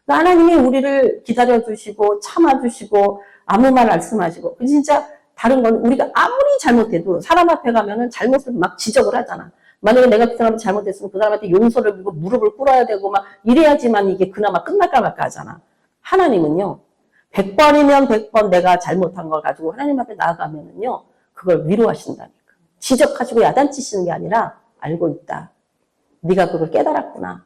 그러니까 하나님이 우리를 기다려주시고 참아주시고 아무 말 말씀하시고 진짜 다른 건 우리가 아무리 잘못해도 사람 앞에 가면은 잘못을 막 지적을 하잖아. 만약에 내가 그 사람이 잘못했으면 그 사람한테 용서를 빌고 무릎을 꿇어야 되고 막 이래야지만 이게 그나마 끝날까 말까 하잖아. 하나님은요. 100번이면 100번 내가 잘못한 걸 가지고 하나님 앞에 나아가면은요. 그걸 위로하신다니까. 지적하시고 야단치시는 게 아니라 알고 있다. 네가 그걸 깨달았구나.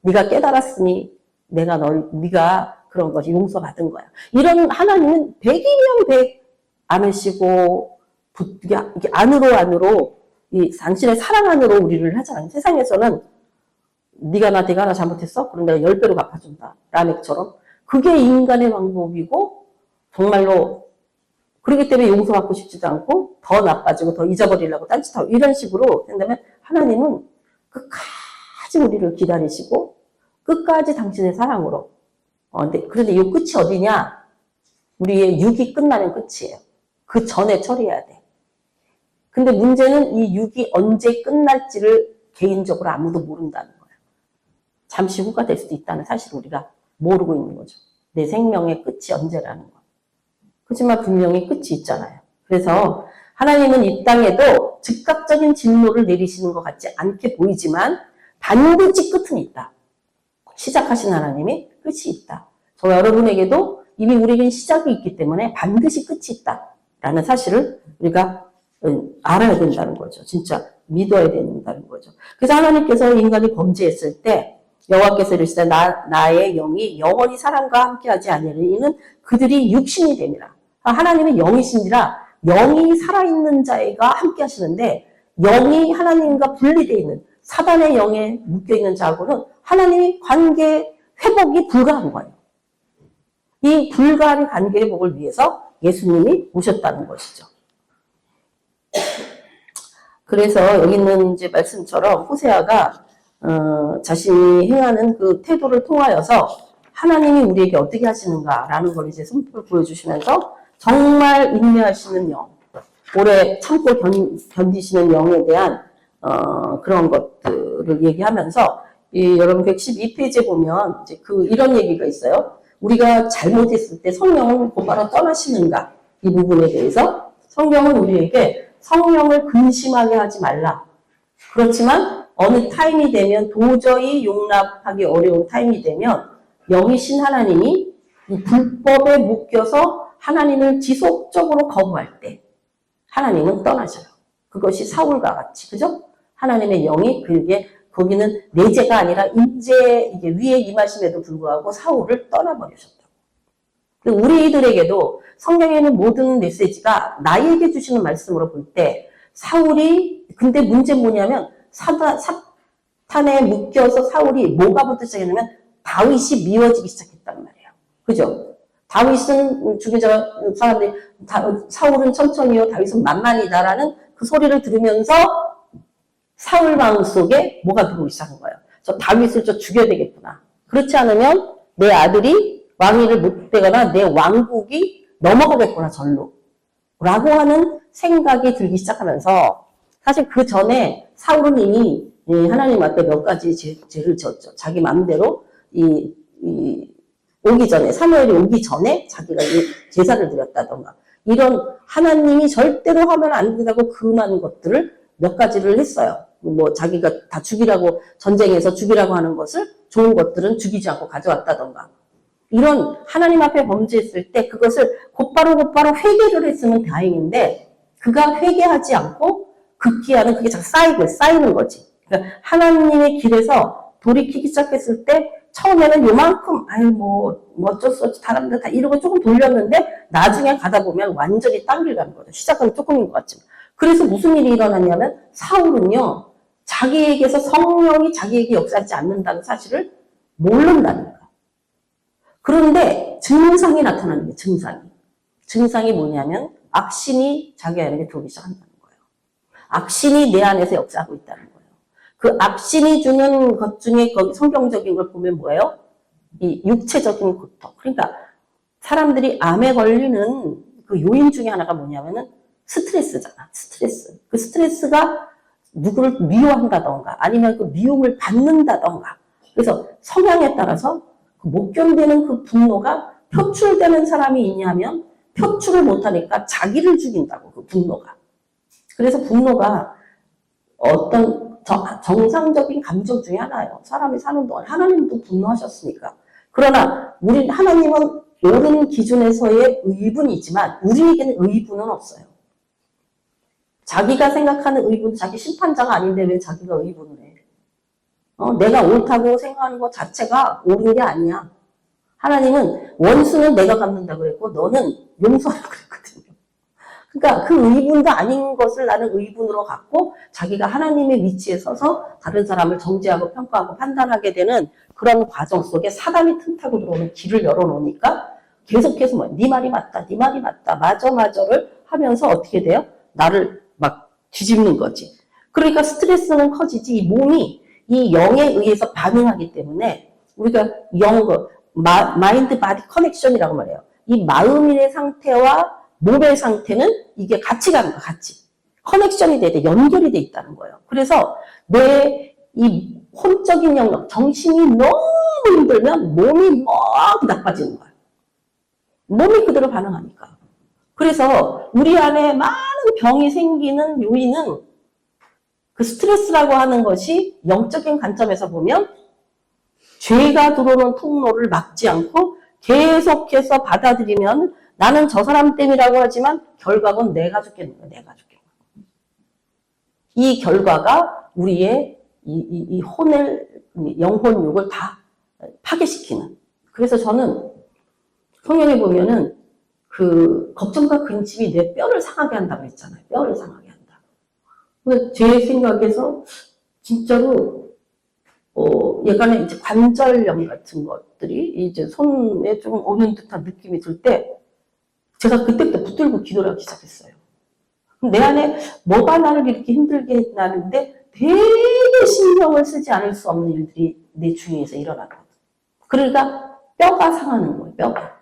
네가 깨달았으니 네가 그런 것이 용서받은 거야. 이런 하나님은 100이면 100 안으시고 이게 안으로 이 당신의 사랑 안으로 우리를 하잖아요. 세상에서는 네가 하나 잘못했어? 그럼 내가 10배로 갚아준다. 라멕처럼. 그게 인간의 방법이고 정말로 그렇기 때문에 용서받고 싶지도 않고 더 나빠지고 더 잊어버리려고 딴짓하고 이런 식으로 된다면 하나님은 끝까지 우리를 기다리시고 끝까지 당신의 사랑으로 그런데 이 끝이 어디냐? 우리의 육이 끝나면 끝이에요. 그 전에 처리해야 돼. 근데 문제는 이 육이 언제 끝날지를 개인적으로 아무도 모른다는 거예요. 잠시 후가 될 수도 있다는 사실을 우리가 모르고 있는 거죠. 내 생명의 끝이 언제라는 거. 그렇지만 분명히 끝이 있잖아요. 그래서 하나님은 이 땅에도 즉각적인 진노를 내리시는 것 같지 않게 보이지만 반드시 끝은 있다. 시작하신 하나님이 끝이 있다. 저와 여러분에게도 이미 우리에겐 시작이 있기 때문에 반드시 끝이 있다라는 사실을 우리가 알아야 된다는 거죠. 진짜 믿어야 된다는 거죠. 그래서 하나님께서 인간이 범죄했을 때 여호와께서 이르시되 나의 영이 영원히 사람과 함께하지 아니하리니 이는 그들이 육신이 됨이라. 하나님은 영이신지라 영이 살아있는 자가 함께 하시는데 영이 하나님과 분리되어 있는 사단의 영에 묶여있는 자하고는 하나님이 관계 회복이 불가한 거예요. 이 불가한 관계 회복을 위해서 예수님이 오셨다는 것이죠. 그래서 여기 있는 이제 말씀처럼 호세아가 자신이 행하는 그 태도를 통하여서 하나님이 우리에게 어떻게 하시는가라는 걸 이제 선포를 보여주시면서 정말 인내하시는 영, 오래 참고 견디시는 영에 대한 그런 것들을 얘기하면서 여러분 112페이지에 보면 이제 이런 얘기가 있어요. 우리가 잘못했을 때 성령은 곧바로 떠나시는가 이 부분에 대해서 성경은 우리에게 성령을 근심하게 하지 말라. 그렇지만 어느 타임이 되면 도저히 용납하기 어려운 타임이 되면 영이신 하나님이 이 불법에 묶여서 하나님을 지속적으로 거부할 때 하나님은 떠나셔요. 그것이 사울과 같이 그죠? 하나님의 영이 거기는 내재가 아니라 이제 이게 위에 임하심에도 불구하고 사울을 떠나버리셨다고. 우리들에게도 성경에 있는 모든 메시지가 나에게 주시는 말씀으로 볼 때 사울이 근데 문제는 뭐냐면 사탄에 묶여서 사울이 뭐가부터 시작했냐면 다윗이 미워지기 시작했단 말이에요. 그죠? 다윗은 죽이자 사람들이 사울은 천천히요 다윗은 만만이다라는 그 소리를 들으면서 사울 마음속에 뭐가 들어오기 시작한 거예요. 저 다윗을 죽여야 되겠구나. 그렇지 않으면 내 아들이 왕위를 못 되거나 내 왕국이 넘어가겠구나 절로 라고 하는 생각이 들기 시작하면서 사실 그 전에 사울은 이미 하나님 앞에 몇 가지 죄를 지었죠. 자기 마음대로 오기 전에 사무엘이 오기 전에 자기가 제사를 드렸다던가 이런 하나님이 절대로 하면 안 된다고 금한 것들을 몇 가지를 했어요. 뭐 자기가 다 죽이라고 전쟁에서 죽이라고 하는 것을 좋은 것들은 죽이지 않고 가져왔다던가 이런 하나님 앞에 범죄했을 때 그것을 곧바로 회개를 했으면 다행인데 그가 회개하지 않고 급기야는 그게 자꾸 쌓이는 거지. 그러니까 하나님의 길에서 돌이키기 시작했을 때 처음에는 요만큼 뭐 어쩔 수 없이 사람들 다 이러고 조금 돌렸는데 나중에 가다 보면 완전히 딴 길 가는 거죠. 시작은 조금인 것 같지만. 그래서 무슨 일이 일어났냐면 사울은요. 자기에게서 성령이 자기에게 역사하지 않는다는 사실을 모른다는 거예요. 그런데 증상이 나타나는 거예요. 증상이 뭐냐면 악신이 자기 안에 들어오기 시작한다는 거예요. 악신이 내 안에서 역사하고 있다는 거예요. 그 악신이 주는 것 중에 거기 성경적인 걸 보면 뭐예요? 이 육체적인 고통. 그러니까 사람들이 암에 걸리는 그 요인 중에 하나가 뭐냐면은 스트레스잖아. 스트레스. 그 스트레스가 누구를 미워한다던가 아니면 그 미움을 받는다던가. 그래서 성향에 따라서 못 견디는 그 분노가 표출되는 사람이 있냐면 표출을 못하니까 자기를 죽인다고 그 분노가. 그래서 분노가 어떤 정상적인 감정 중에 하나예요. 사람이 사는 동안 하나님도 분노하셨으니까. 그러나 하나님은 옳은 기준에서의 의분이지만 우리에게는 의분은 없어요. 자기가 생각하는 의분, 자기 심판자가 아닌데 왜 자기가 의분을 해? 내가 옳다고 생각하는 것 자체가 옳은 게 아니야. 하나님은 원수는 내가 갚는다고 그랬고 너는 용서하라고 그랬거든요. 그러니까 그 의분도 아닌 것을 나는 의분으로 갖고 자기가 하나님의 위치에 서서 다른 사람을 정죄하고 평가하고 판단하게 되는 그런 과정 속에 사단이 틈타고 들어오는 길을 열어놓으니까 계속해서 네 말이 맞다, 네 말이 맞다, 맞아를 하면서 어떻게 돼요? 나를 막 뒤집는 거지. 그러니까 스트레스는 커지지 이 몸이 이 영에 의해서 반응하기 때문에 우리가 마인드 바디 커넥션이라고 말해요. 이 마음의 상태와 몸의 상태는 이게 같이 가는 거야, 같이. 커넥션이 돼, 연결이 돼 있다는 거예요. 그래서 내 이 혼적인 영역, 정신이 너무 힘들면 몸이 막 나빠지는 거야. 몸이 그대로 반응하니까. 그래서 우리 안에 많은 병이 생기는 요인은 그 스트레스라고 하는 것이 영적인 관점에서 보면 죄가 들어오는 통로를 막지 않고 계속해서 받아들이면 나는 저 사람 때문이라고 하지만 결과는 내가 죽겠는 거야. 내가 죽겠는 거야. 이 결과가 우리의 이 영혼육을 다 파괴시키는. 그래서 저는 성경에 보면은 그 걱정과 근심이 내 뼈를 상하게 한다고 했잖아요. 뼈를 상하게 한다. 근데 제 생각에서 진짜로 예전에 이제 관절염 같은 것들이 이제 손에 좀 오는 듯한 느낌이 들 때 제가 그때부터 붙들고 기도를 하기 시작했어요. 내 안에 뭐가 나를 이렇게 힘들게 했나는데 되게 신경을 쓰지 않을 수 없는 일들이 내 주위에서 일어나거든. 그러니까 뼈가 상하는 거예요. 뼈가.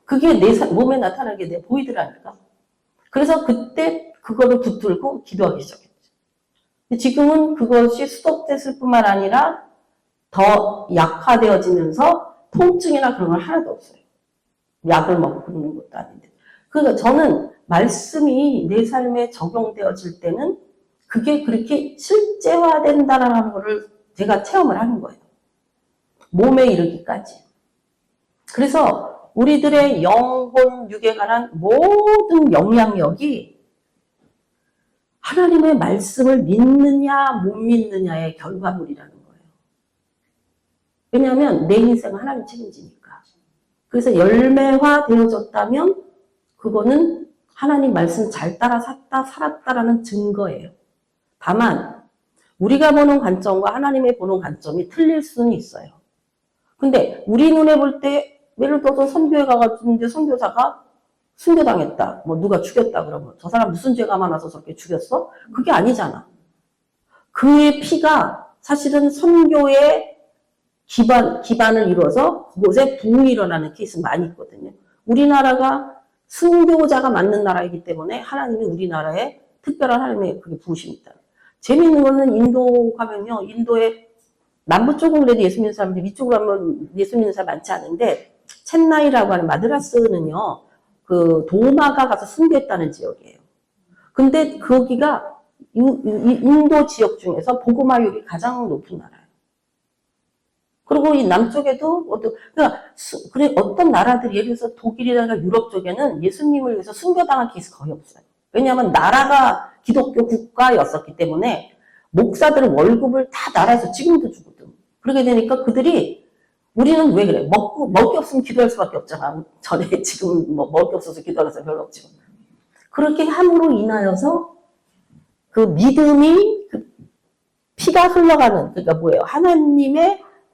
그게 내 몸에 나타나는 게 내 보이더라니까. 그래서 그때 그거를 붙들고 기도하기 시작했죠. 지금은 그것이 수독됐을 뿐만 아니라 더 약화되어지면서 통증이나 그런 건 하나도 없어요. 약을 먹고 그러는 것도 아닌데. 그러니까 저는 말씀이 내 삶에 적용되어질 때는 그게 그렇게 실제화된다라는 거를 제가 체험을 하는 거예요. 몸에 이르기까지. 그래서 우리들의 영혼, 육에 관한 모든 영향력이 하나님의 말씀을 믿느냐 못 믿느냐의 결과물이라는 거예요. 왜냐하면 내 인생은 하나님 책임지니까. 그래서 열매화 되어졌다면 그거는 하나님 말씀 잘 따라 살았다라는 증거예요. 다만 우리가 보는 관점과 하나님의 보는 관점이 틀릴 수는 있어요. 근데 우리 눈에 볼 때 예를 들어서 선교에 가가지고 선교사가 순교당했다. 뭐 누가 죽였다 그러면 저 사람 무슨 죄가 많아서 저렇게 죽였어? 그게 아니잖아. 그의 피가 사실은 선교의 기반을 이루어서 그곳에 부흥이 일어나는 케이스 많이 있거든요. 우리나라가 순교자가 많은 나라이기 때문에 하나님이 우리나라에 특별한 하나님의 그게 부으심이 있다. 재미있는 거는 인도 가면요. 인도의 남부 쪽은 그래도 예수 믿는 사람들이 위쪽으로 하면 예수 믿는 사람 많지 않은데 첸나이라고 하는 마드라스는요. 그 도마가 가서 순교했다는 지역이에요. 근데 거기가 인도 지역 중에서 복음화율이 가장 높은 나라예요. 그리고 이 남쪽에도 그래 어떤 나라들이 예를 들어서 독일이나 유럽 쪽에는 예수님을 위해서 순교당한 케이스 거의 없어요. 왜냐하면 나라가 기독교 국가였었기 때문에 목사들은 월급을 다 나라에서 지금도 주거든. 그러게 되니까 그들이 우리는 왜 그래? 먹을 게 없으면 기도할 수밖에 없잖아. 전에 지금 뭐 먹을 게 없어서 기도하는 사람 별로 없지만. 그렇게 함으로 인하여서 그 믿음이 피가 흘러가는, 그러니까 뭐예요?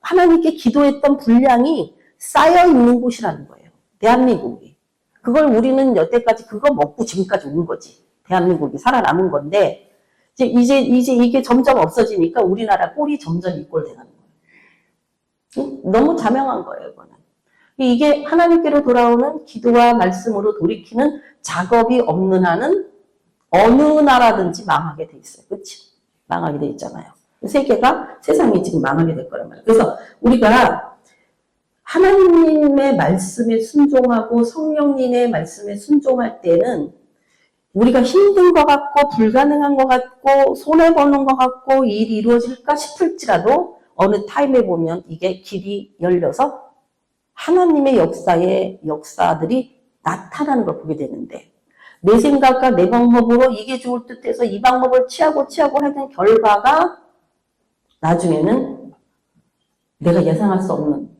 하나님께 기도했던 분량이 쌓여 있는 곳이라는 거예요. 대한민국이. 그걸 우리는 여태까지 그거 먹고 지금까지 온 거지. 대한민국이 살아남은 건데, 이제 이게 점점 없어지니까 우리나라 꼴이 점점 이 꼴 되는 거예요. 너무 자명한 거예요, 이거는. 이게 하나님께로 돌아오는 기도와 말씀으로 돌이키는 작업이 없는 한은 어느 나라든지 망하게 돼 있어요. 그치? 망하게 돼 있잖아요. 세상이 지금 망하게 될 거란 말이에요. 그래서 우리가 하나님의 말씀에 순종하고 성령님의 말씀에 순종할 때는 우리가 힘든 것 같고 불가능한 것 같고 손해보는 것 같고 일이 이루어질까 싶을지라도 어느 타임에 보면 이게 길이 열려서 하나님의 역사들이 나타나는 걸 보게 되는데 내 생각과 내 방법으로 이게 좋을 듯해서 이 방법을 취하고 하는 결과가 나중에는 내가 예상할 수 없는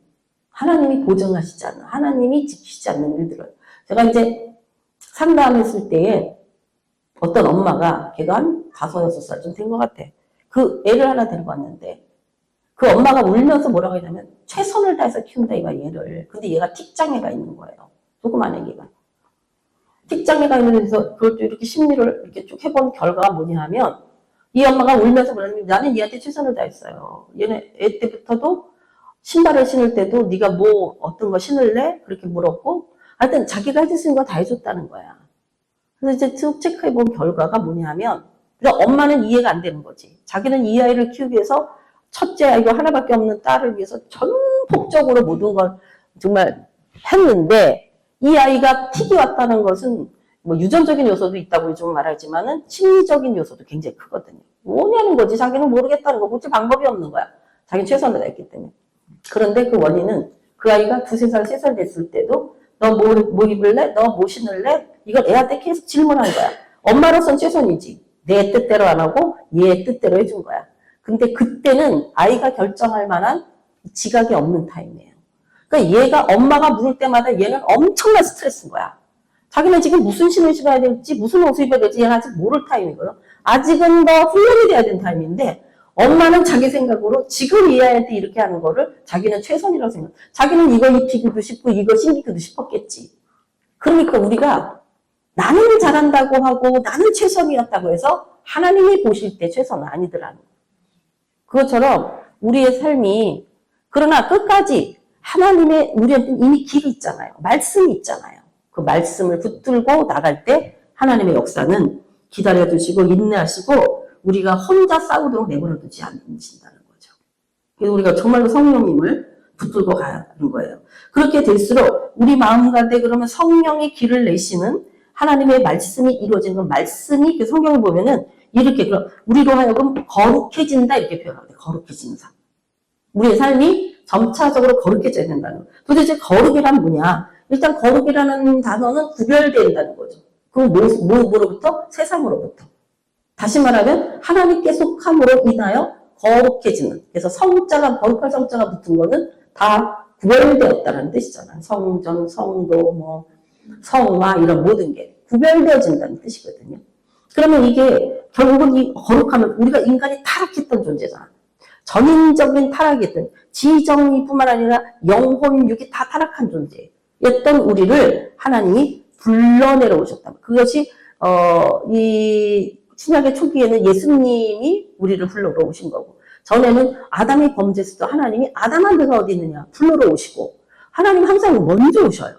하나님이 보증하시지 않는 하나님이 지키지 않는 일들을 제가 이제 상담했을 때에 어떤 엄마가 걔가 한 5, 6살쯤 된 것 같아. 그 애를 하나 데리고 왔는데 그 엄마가 울면서 뭐라고 했냐면 최선을 다해서 키운다 이거 얘를. 근데 얘가 틱장애가 있는 거예요. 조그만 애기가. 틱장애가 있는데서 그걸 또 이렇게 심리를 이렇게 쭉 해본 결과가 뭐냐 하면 이 엄마가 울면서 그러는 나는 얘한테 최선을 다했어요. 얘는 애 때부터도 신발을 신을 때도 네가 뭐 어떤 거 신을래? 그렇게 물었고 하여튼 자기가 해줄 수 있는 거 다 해줬다는 거야. 그래서 이제 쭉 체크해본 결과가 뭐냐 하면 그러니까 엄마는 이해가 안 되는 거지. 자기는 이 아이를 키우기 위해서 첫째 아이고 하나밖에 없는 딸을 위해서 전폭적으로 모든 걸 정말 했는데 이 아이가 틱이 왔다는 것은 뭐 유전적인 요소도 있다고 요즘 말하지만은 심리적인 요소도 굉장히 크거든요. 뭐냐는 거지. 자기는 모르겠다는 거. 고칠 방법이 없는 거야. 자기는 최선을 다했기 때문에. 그런데 그 원인은 그 아이가 2, 3살, 3살 됐을 때도 너 뭐 입을래? 너 뭐 신을래? 이걸 애한테 계속 질문한 거야. 엄마로선 최선이지. 내 뜻대로 안 하고 얘 뜻대로 해준 거야. 근데 그때는 아이가 결정할 만한 지각이 없는 타임이에요. 그러니까 얘가 엄마가 물을 때마다 얘는 엄청난 스트레스인 거야. 자기는 지금 무슨 신을 신어야 될지 무슨 옷을 입어야 될지 얘는 아직 모를 타임이거든. 아직은 더 훈련이 돼야 되는 타임인데 엄마는 자기 생각으로 지금 이 아이한테 이렇게 하는 거를 자기는 최선이라고 생각. 자기는 이거 입히기도 싶고 이거 신기기도 싶었겠지. 그러니까 우리가 나는 잘한다고 하고 나는 최선이었다고 해서 하나님이 보실 때 최선은 아니더라는 거예요. 그것처럼 우리의 삶이 그러나 끝까지 하나님의 우리한테는 이미 길이 있잖아요. 말씀이 있잖아요. 그 말씀을 붙들고 나갈 때 하나님의 역사는 기다려주시고 인내하시고 우리가 혼자 싸우도록 내버려두지 않으신다는 거죠. 그래서 우리가 정말로 성령님을 붙들고 가는 거예요. 그렇게 될수록 우리 마음 가운데 그러면 성령이 길을 내시는 하나님의 말씀이 이루어지는 건 말씀이 그 성경을 보면은 이렇게 그럼 우리로 하여금 거룩해진다 이렇게 표현합니다. 거룩해지는 삶. 우리의 삶이 점차적으로 거룩해져야 된다는 거예요. 도대체 거룩이란 뭐냐? 일단 거룩이라는 단어는 구별된다는 거죠. 그건 뭐로부터? 세상으로부터. 다시 말하면 하나님께 속함으로 인하여 거룩해지는. 그래서 성자가 거룩한 성자가 붙은 거는 다 구별되었다는 뜻이잖아요. 성전, 성도, 뭐 성화 이런 모든 게 구별되어진다는 뜻이거든요. 그러면 이게 결국은 이 거룩하면 우리가 인간이 타락했던 존재잖아. 전인적인 타락이든 지정의뿐만 아니라 영혼, 육이 다 타락한 존재였던 우리를 하나님이 불러내려 오셨다. 그것이 이 신약의 초기에는 예수님이 우리를 불러오신 거고 전에는 아담이 범죄했을 때 하나님이 아담아 너가 어디 있느냐 불러러 오시고 하나님 항상 먼저 오셔요.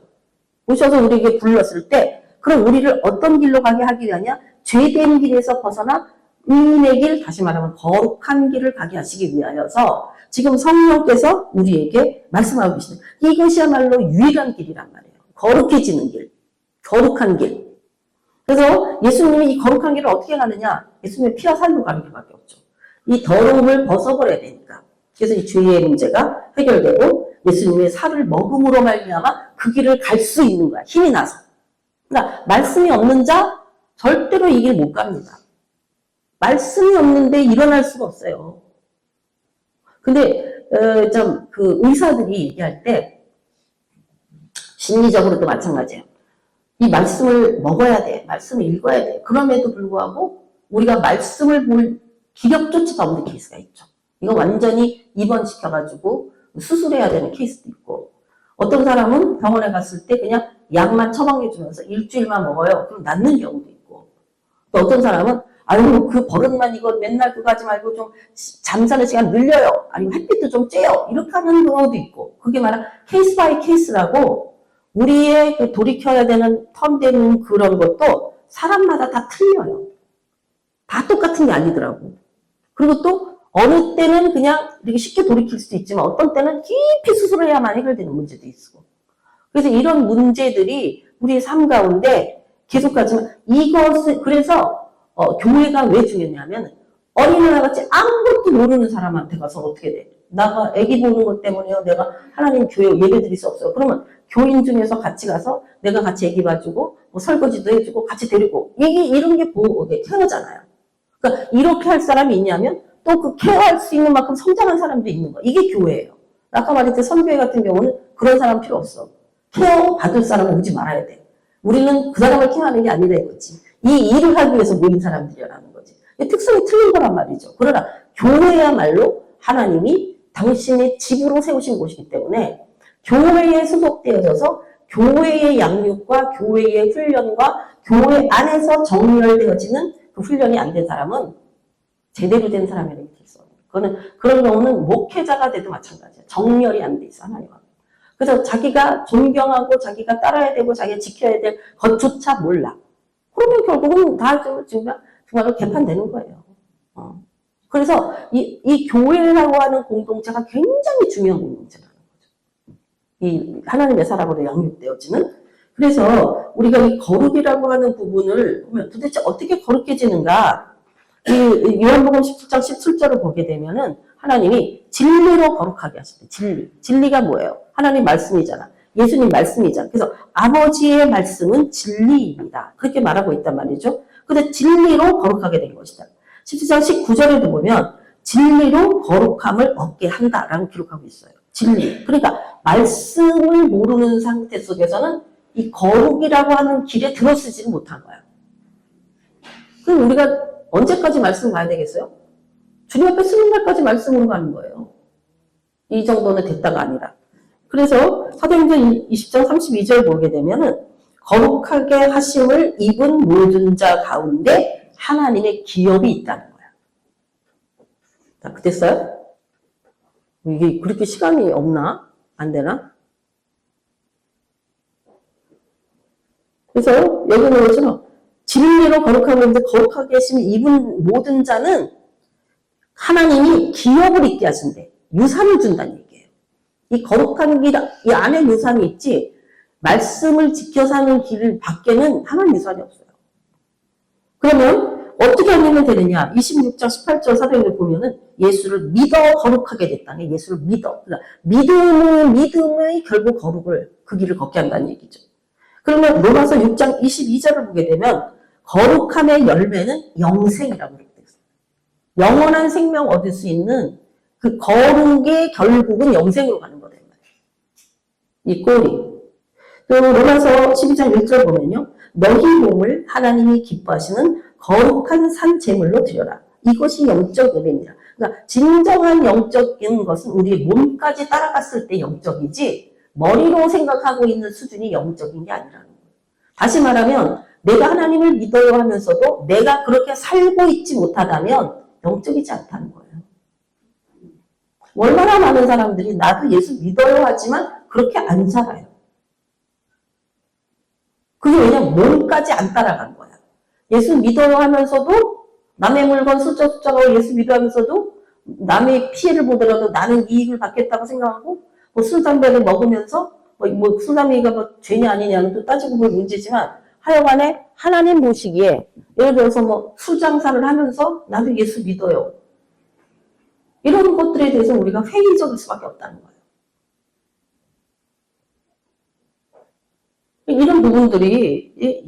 오셔서 우리에게 불렀을 때 그럼 우리를 어떤 길로 가게 하기 위하냐? 죄된 길에서 벗어나 의인의 길, 다시 말하면 거룩한 길을 가게 하시기 위하여서 지금 성령께서 우리에게 말씀하고 계시는 이것이야말로 유일한 길이란 말이에요. 거룩해지는 길, 거룩한 길. 그래서 예수님이 이 거룩한 길을 어떻게 가느냐? 예수님의 피와 살로 가는 길밖에 없죠. 이 더러움을 벗어버려야 되니까. 그래서 이 죄의 문제가 해결되고 예수님의 살을 먹음으로 말미암아 그 길을 갈 수 있는 거야. 힘이 나서. 그러니까 말씀이 없는 자 절대로 이 길 못 갑니다. 말씀이 없는데 일어날 수가 없어요. 근데 그 의사들이 얘기할 때 심리적으로도 마찬가지예요. 이 말씀을 먹어야 돼. 말씀을 읽어야 돼. 그럼에도 불구하고 우리가 말씀을 볼 기력조차 없는 케이스가 있죠. 이거 완전히 입원시켜가지고 수술해야 되는 케이스도 있고 어떤 사람은 병원에 갔을 때 그냥 약만 처방해주면서 일주일만 먹어요. 그럼 낫는 경우도 있고 또 어떤 사람은 아유 그 버릇만 이거 맨날 그거 하지 말고 좀 잠자는 시간 늘려요. 아니면 햇빛도 좀 쬐요. 이렇게 하는 경우도 있고 그게 말은 케이스 바이 케이스라고 우리의 그 돌이켜야 되는 턴되는 그런 것도 사람마다 다 틀려요. 다 똑같은 게 아니더라고. 그리고 또 어느 때는 그냥 이렇게 쉽게 돌이킬 수도 있지만 어떤 때는 깊이 수술을 해야만 해결되는 문제도 있고. 그래서 이런 문제들이 우리의 삶 가운데 계속 가지만 이것을 그래서 교회가 왜 중요하냐면 어린아이 같이 아무것도 모르는 사람한테 가서 어떻게 돼? 나가 애기 보는 것 때문에요. 내가 하나님 교회 예배 드릴 수 없어요. 그러면 교인 중에서 같이 가서 내가 같이 애기 봐주고 뭐 설거지도 해주고 같이 데리고 이런 게 케어잖아요. 그러니까 이렇게 할 사람이 있냐면 또 그 케어할 수 있는 만큼 성장한 사람도 있는 거야. 이게 교회예요. 아까 말했듯이 선교회 같은 경우는 그런 사람 필요 없어. 케어 받을 사람은 오지 말아야 돼. 우리는 그 사람을 케어하는 게 아니라 이거지. 이 일을 하기 위해서 모인 사람들이라는 거지. 특성이 틀린 거란 말이죠. 그러나 교회야말로 하나님이 당신의 집으로 세우신 곳이기 때문에 교회에 소속되어져서 교회의 양육과 교회의 훈련과 교회 안에서 정렬되어지는 그 훈련이 안 된 사람은 제대로 된 사람이라고 할 수 없어요. 그런 경우는 목회자가 돼도 마찬가지예요. 정렬이 안 돼 있어, 하나님과. 그래서 자기가 존경하고 자기가 따라야 되고 자기가 지켜야 될 것조차 몰라. 그러면 결국은 다 정말로 개판되는 거예요. 그래서 이 교회라고 하는 공동체가 굉장히 중요한 공동체라는 거죠. 이 하나님의 사람으로 양육되어지는. 그래서 우리가 이 거룩이라고 하는 부분을 보면 도대체 어떻게 거룩해지는가? 이 요한복음 17장 17절을 보게 되면은 하나님이 진리로 거룩하게 하신대. 진리가 뭐예요? 하나님 말씀이잖아. 예수님 말씀이잖아. 그래서 아버지의 말씀은 진리입니다. 그렇게 말하고 있단 말이죠. 근데 진리로 거룩하게 된 것이다. 17장 19절에도 보면 진리로 거룩함을 얻게 한다라고 기록하고 있어요. 진리. 그러니까 말씀을 모르는 상태 속에서는 이 거룩이라고 하는 길에 들어서지를 못한 거야. 그럼 우리가 언제까지 말씀 가야 되겠어요? 주님 앞에 쓰는 날까지 말씀으로 가는 거예요. 이 정도는 됐다가 아니라. 그래서 사도행전 20장 32절 보게 되면은 거룩하게 하심을 입은 모든 자 가운데 하나님의 기업이 있다는 거야. 자, 됐어요? 이게 그렇게 시간이 없나? 안 되나? 그래서 여기 보면 진리로 거룩하게 하는데 거룩하게 하심을 입은 모든 자는 하나님이 기업을 있게 하신대. 유산을 준다는 얘기예요. 이 거룩한 길, 이 안에 유산이 있지, 말씀을 지켜 사는 길 밖에는 하나님 유산이 없어요. 그러면 어떻게 하면 되느냐? 26장 18절 사도행전 보면은 예수를 믿어 거룩하게 됐다네. 예수를 믿어. 그러니까 믿음의 결국 거룩을 그 길을 걷게 한다는 얘기죠. 그러면 로마서 6장 22절을 보게 되면 거룩함의 열매는 영생이라고 되어 있어요. 영원한 생명 얻을 수 있는 그 거룩의 결국은 영생으로 가는 거다. 이 꼴이. 또 로마서 12장 1절 보면요. 너희 몸을 하나님이 기뻐하시는 거룩한 산 제물로 드려라. 이것이 영적 예배입니다. 그러니까 진정한 영적인 것은 우리의 몸까지 따라갔을 때 영적이지 머리로 생각하고 있는 수준이 영적인 게 아니라는 거예요. 다시 말하면 내가 하나님을 믿어요 하면서도 내가 그렇게 살고 있지 못하다면 영적이지 않다는 거예요. 얼마나 많은 사람들이 나도 예수 믿어요 하지만 그렇게 안 살아요. 그게 왜냐면 몸까지 안 따라간 거야. 예수 믿어요 하면서도 남의 물건 슬쩍슬쩍하고 예수 믿어 하면서도 남의 피해를 보더라도 나는 이익을 받겠다고 생각하고 뭐 술, 담배를 먹으면서 뭐 술, 담배가 뭐 죄냐 아니냐는 또 따지고 볼 문제지만 하여간에 하나님 보시기에 예를 들어서 뭐 술 장사를 하면서 나도 예수 믿어요. 이런 것들에 대해서 우리가 회의적일 수밖에 없다는 거예요. 이런 부분들이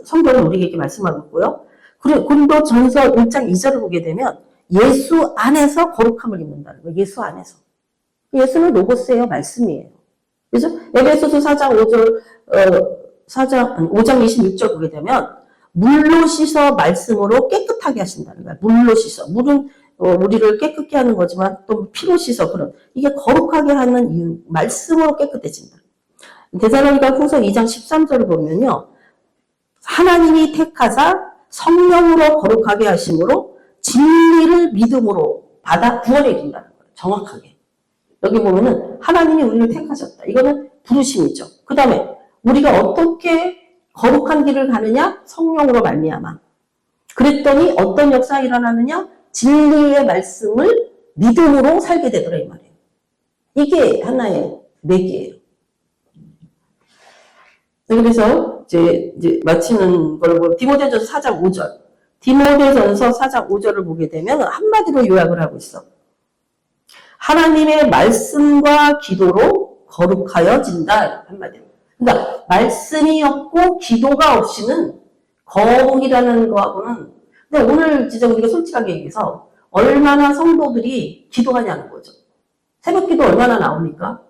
성경은 우리에게 말씀하고 있고요. 그리고 고린도전서 1장 2절을 보게 되면 예수 안에서 거룩함을 입는다는 거예요. 예수 안에서. 예수는 로고스예요. 말씀이에요. 그래서 에베소서 4장 5장 26절 보게 되면 물로 씻어 말씀으로 깨끗하게 하신다는 거예요. 물로 씻어. 물은 우리를 깨끗게 하는 거지만 또 피로 씻어. 그런 이게 거룩하게 하는 이유. 말씀으로 깨끗해진다. 데살로니가 후서 2장 13절을 보면요. 하나님이 택하사 성령으로 거룩하게 하심으로 진리를 믿음으로 받아 구원에 이른다는 거예요. 정확하게. 여기 보면은 하나님이 우리를 택하셨다. 이거는 부르심이죠. 그 다음에 우리가 어떻게 거룩한 길을 가느냐? 성령으로 말미암아. 그랬더니 어떤 역사가 일어나느냐? 진리의 말씀을 믿음으로 살게 되더라 이 말이에요. 이게 하나의 맥이에요. 그래서 이제 마치는 걸 보면 디모데전서 4장 5절. 디모데전서 4장 5절을 보게 되면 한마디로 요약을 하고 있어. 하나님의 말씀과 기도로 거룩하여진다. 한마디로. 그러니까 말씀이 없고 기도가 없이는 거룩이라는 거하고는 근데 오늘 진짜 우리가 솔직하게 얘기해서 얼마나 성도들이 기도하냐는 거죠. 새벽기도 얼마나 나옵니까?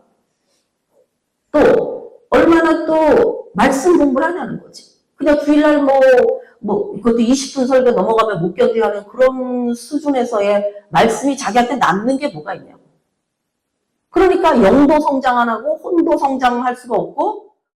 또 얼마나 또 말씀 공부를 하냐는 거지. 그냥 주일날 이것도 20분 설교 넘어가면 못 견디하는 그런 수준에서의 말씀이 자기한테 남는 게 뭐가 있냐고. 그러니까 영도 성장 안 하고 혼도 성장할 수가 없고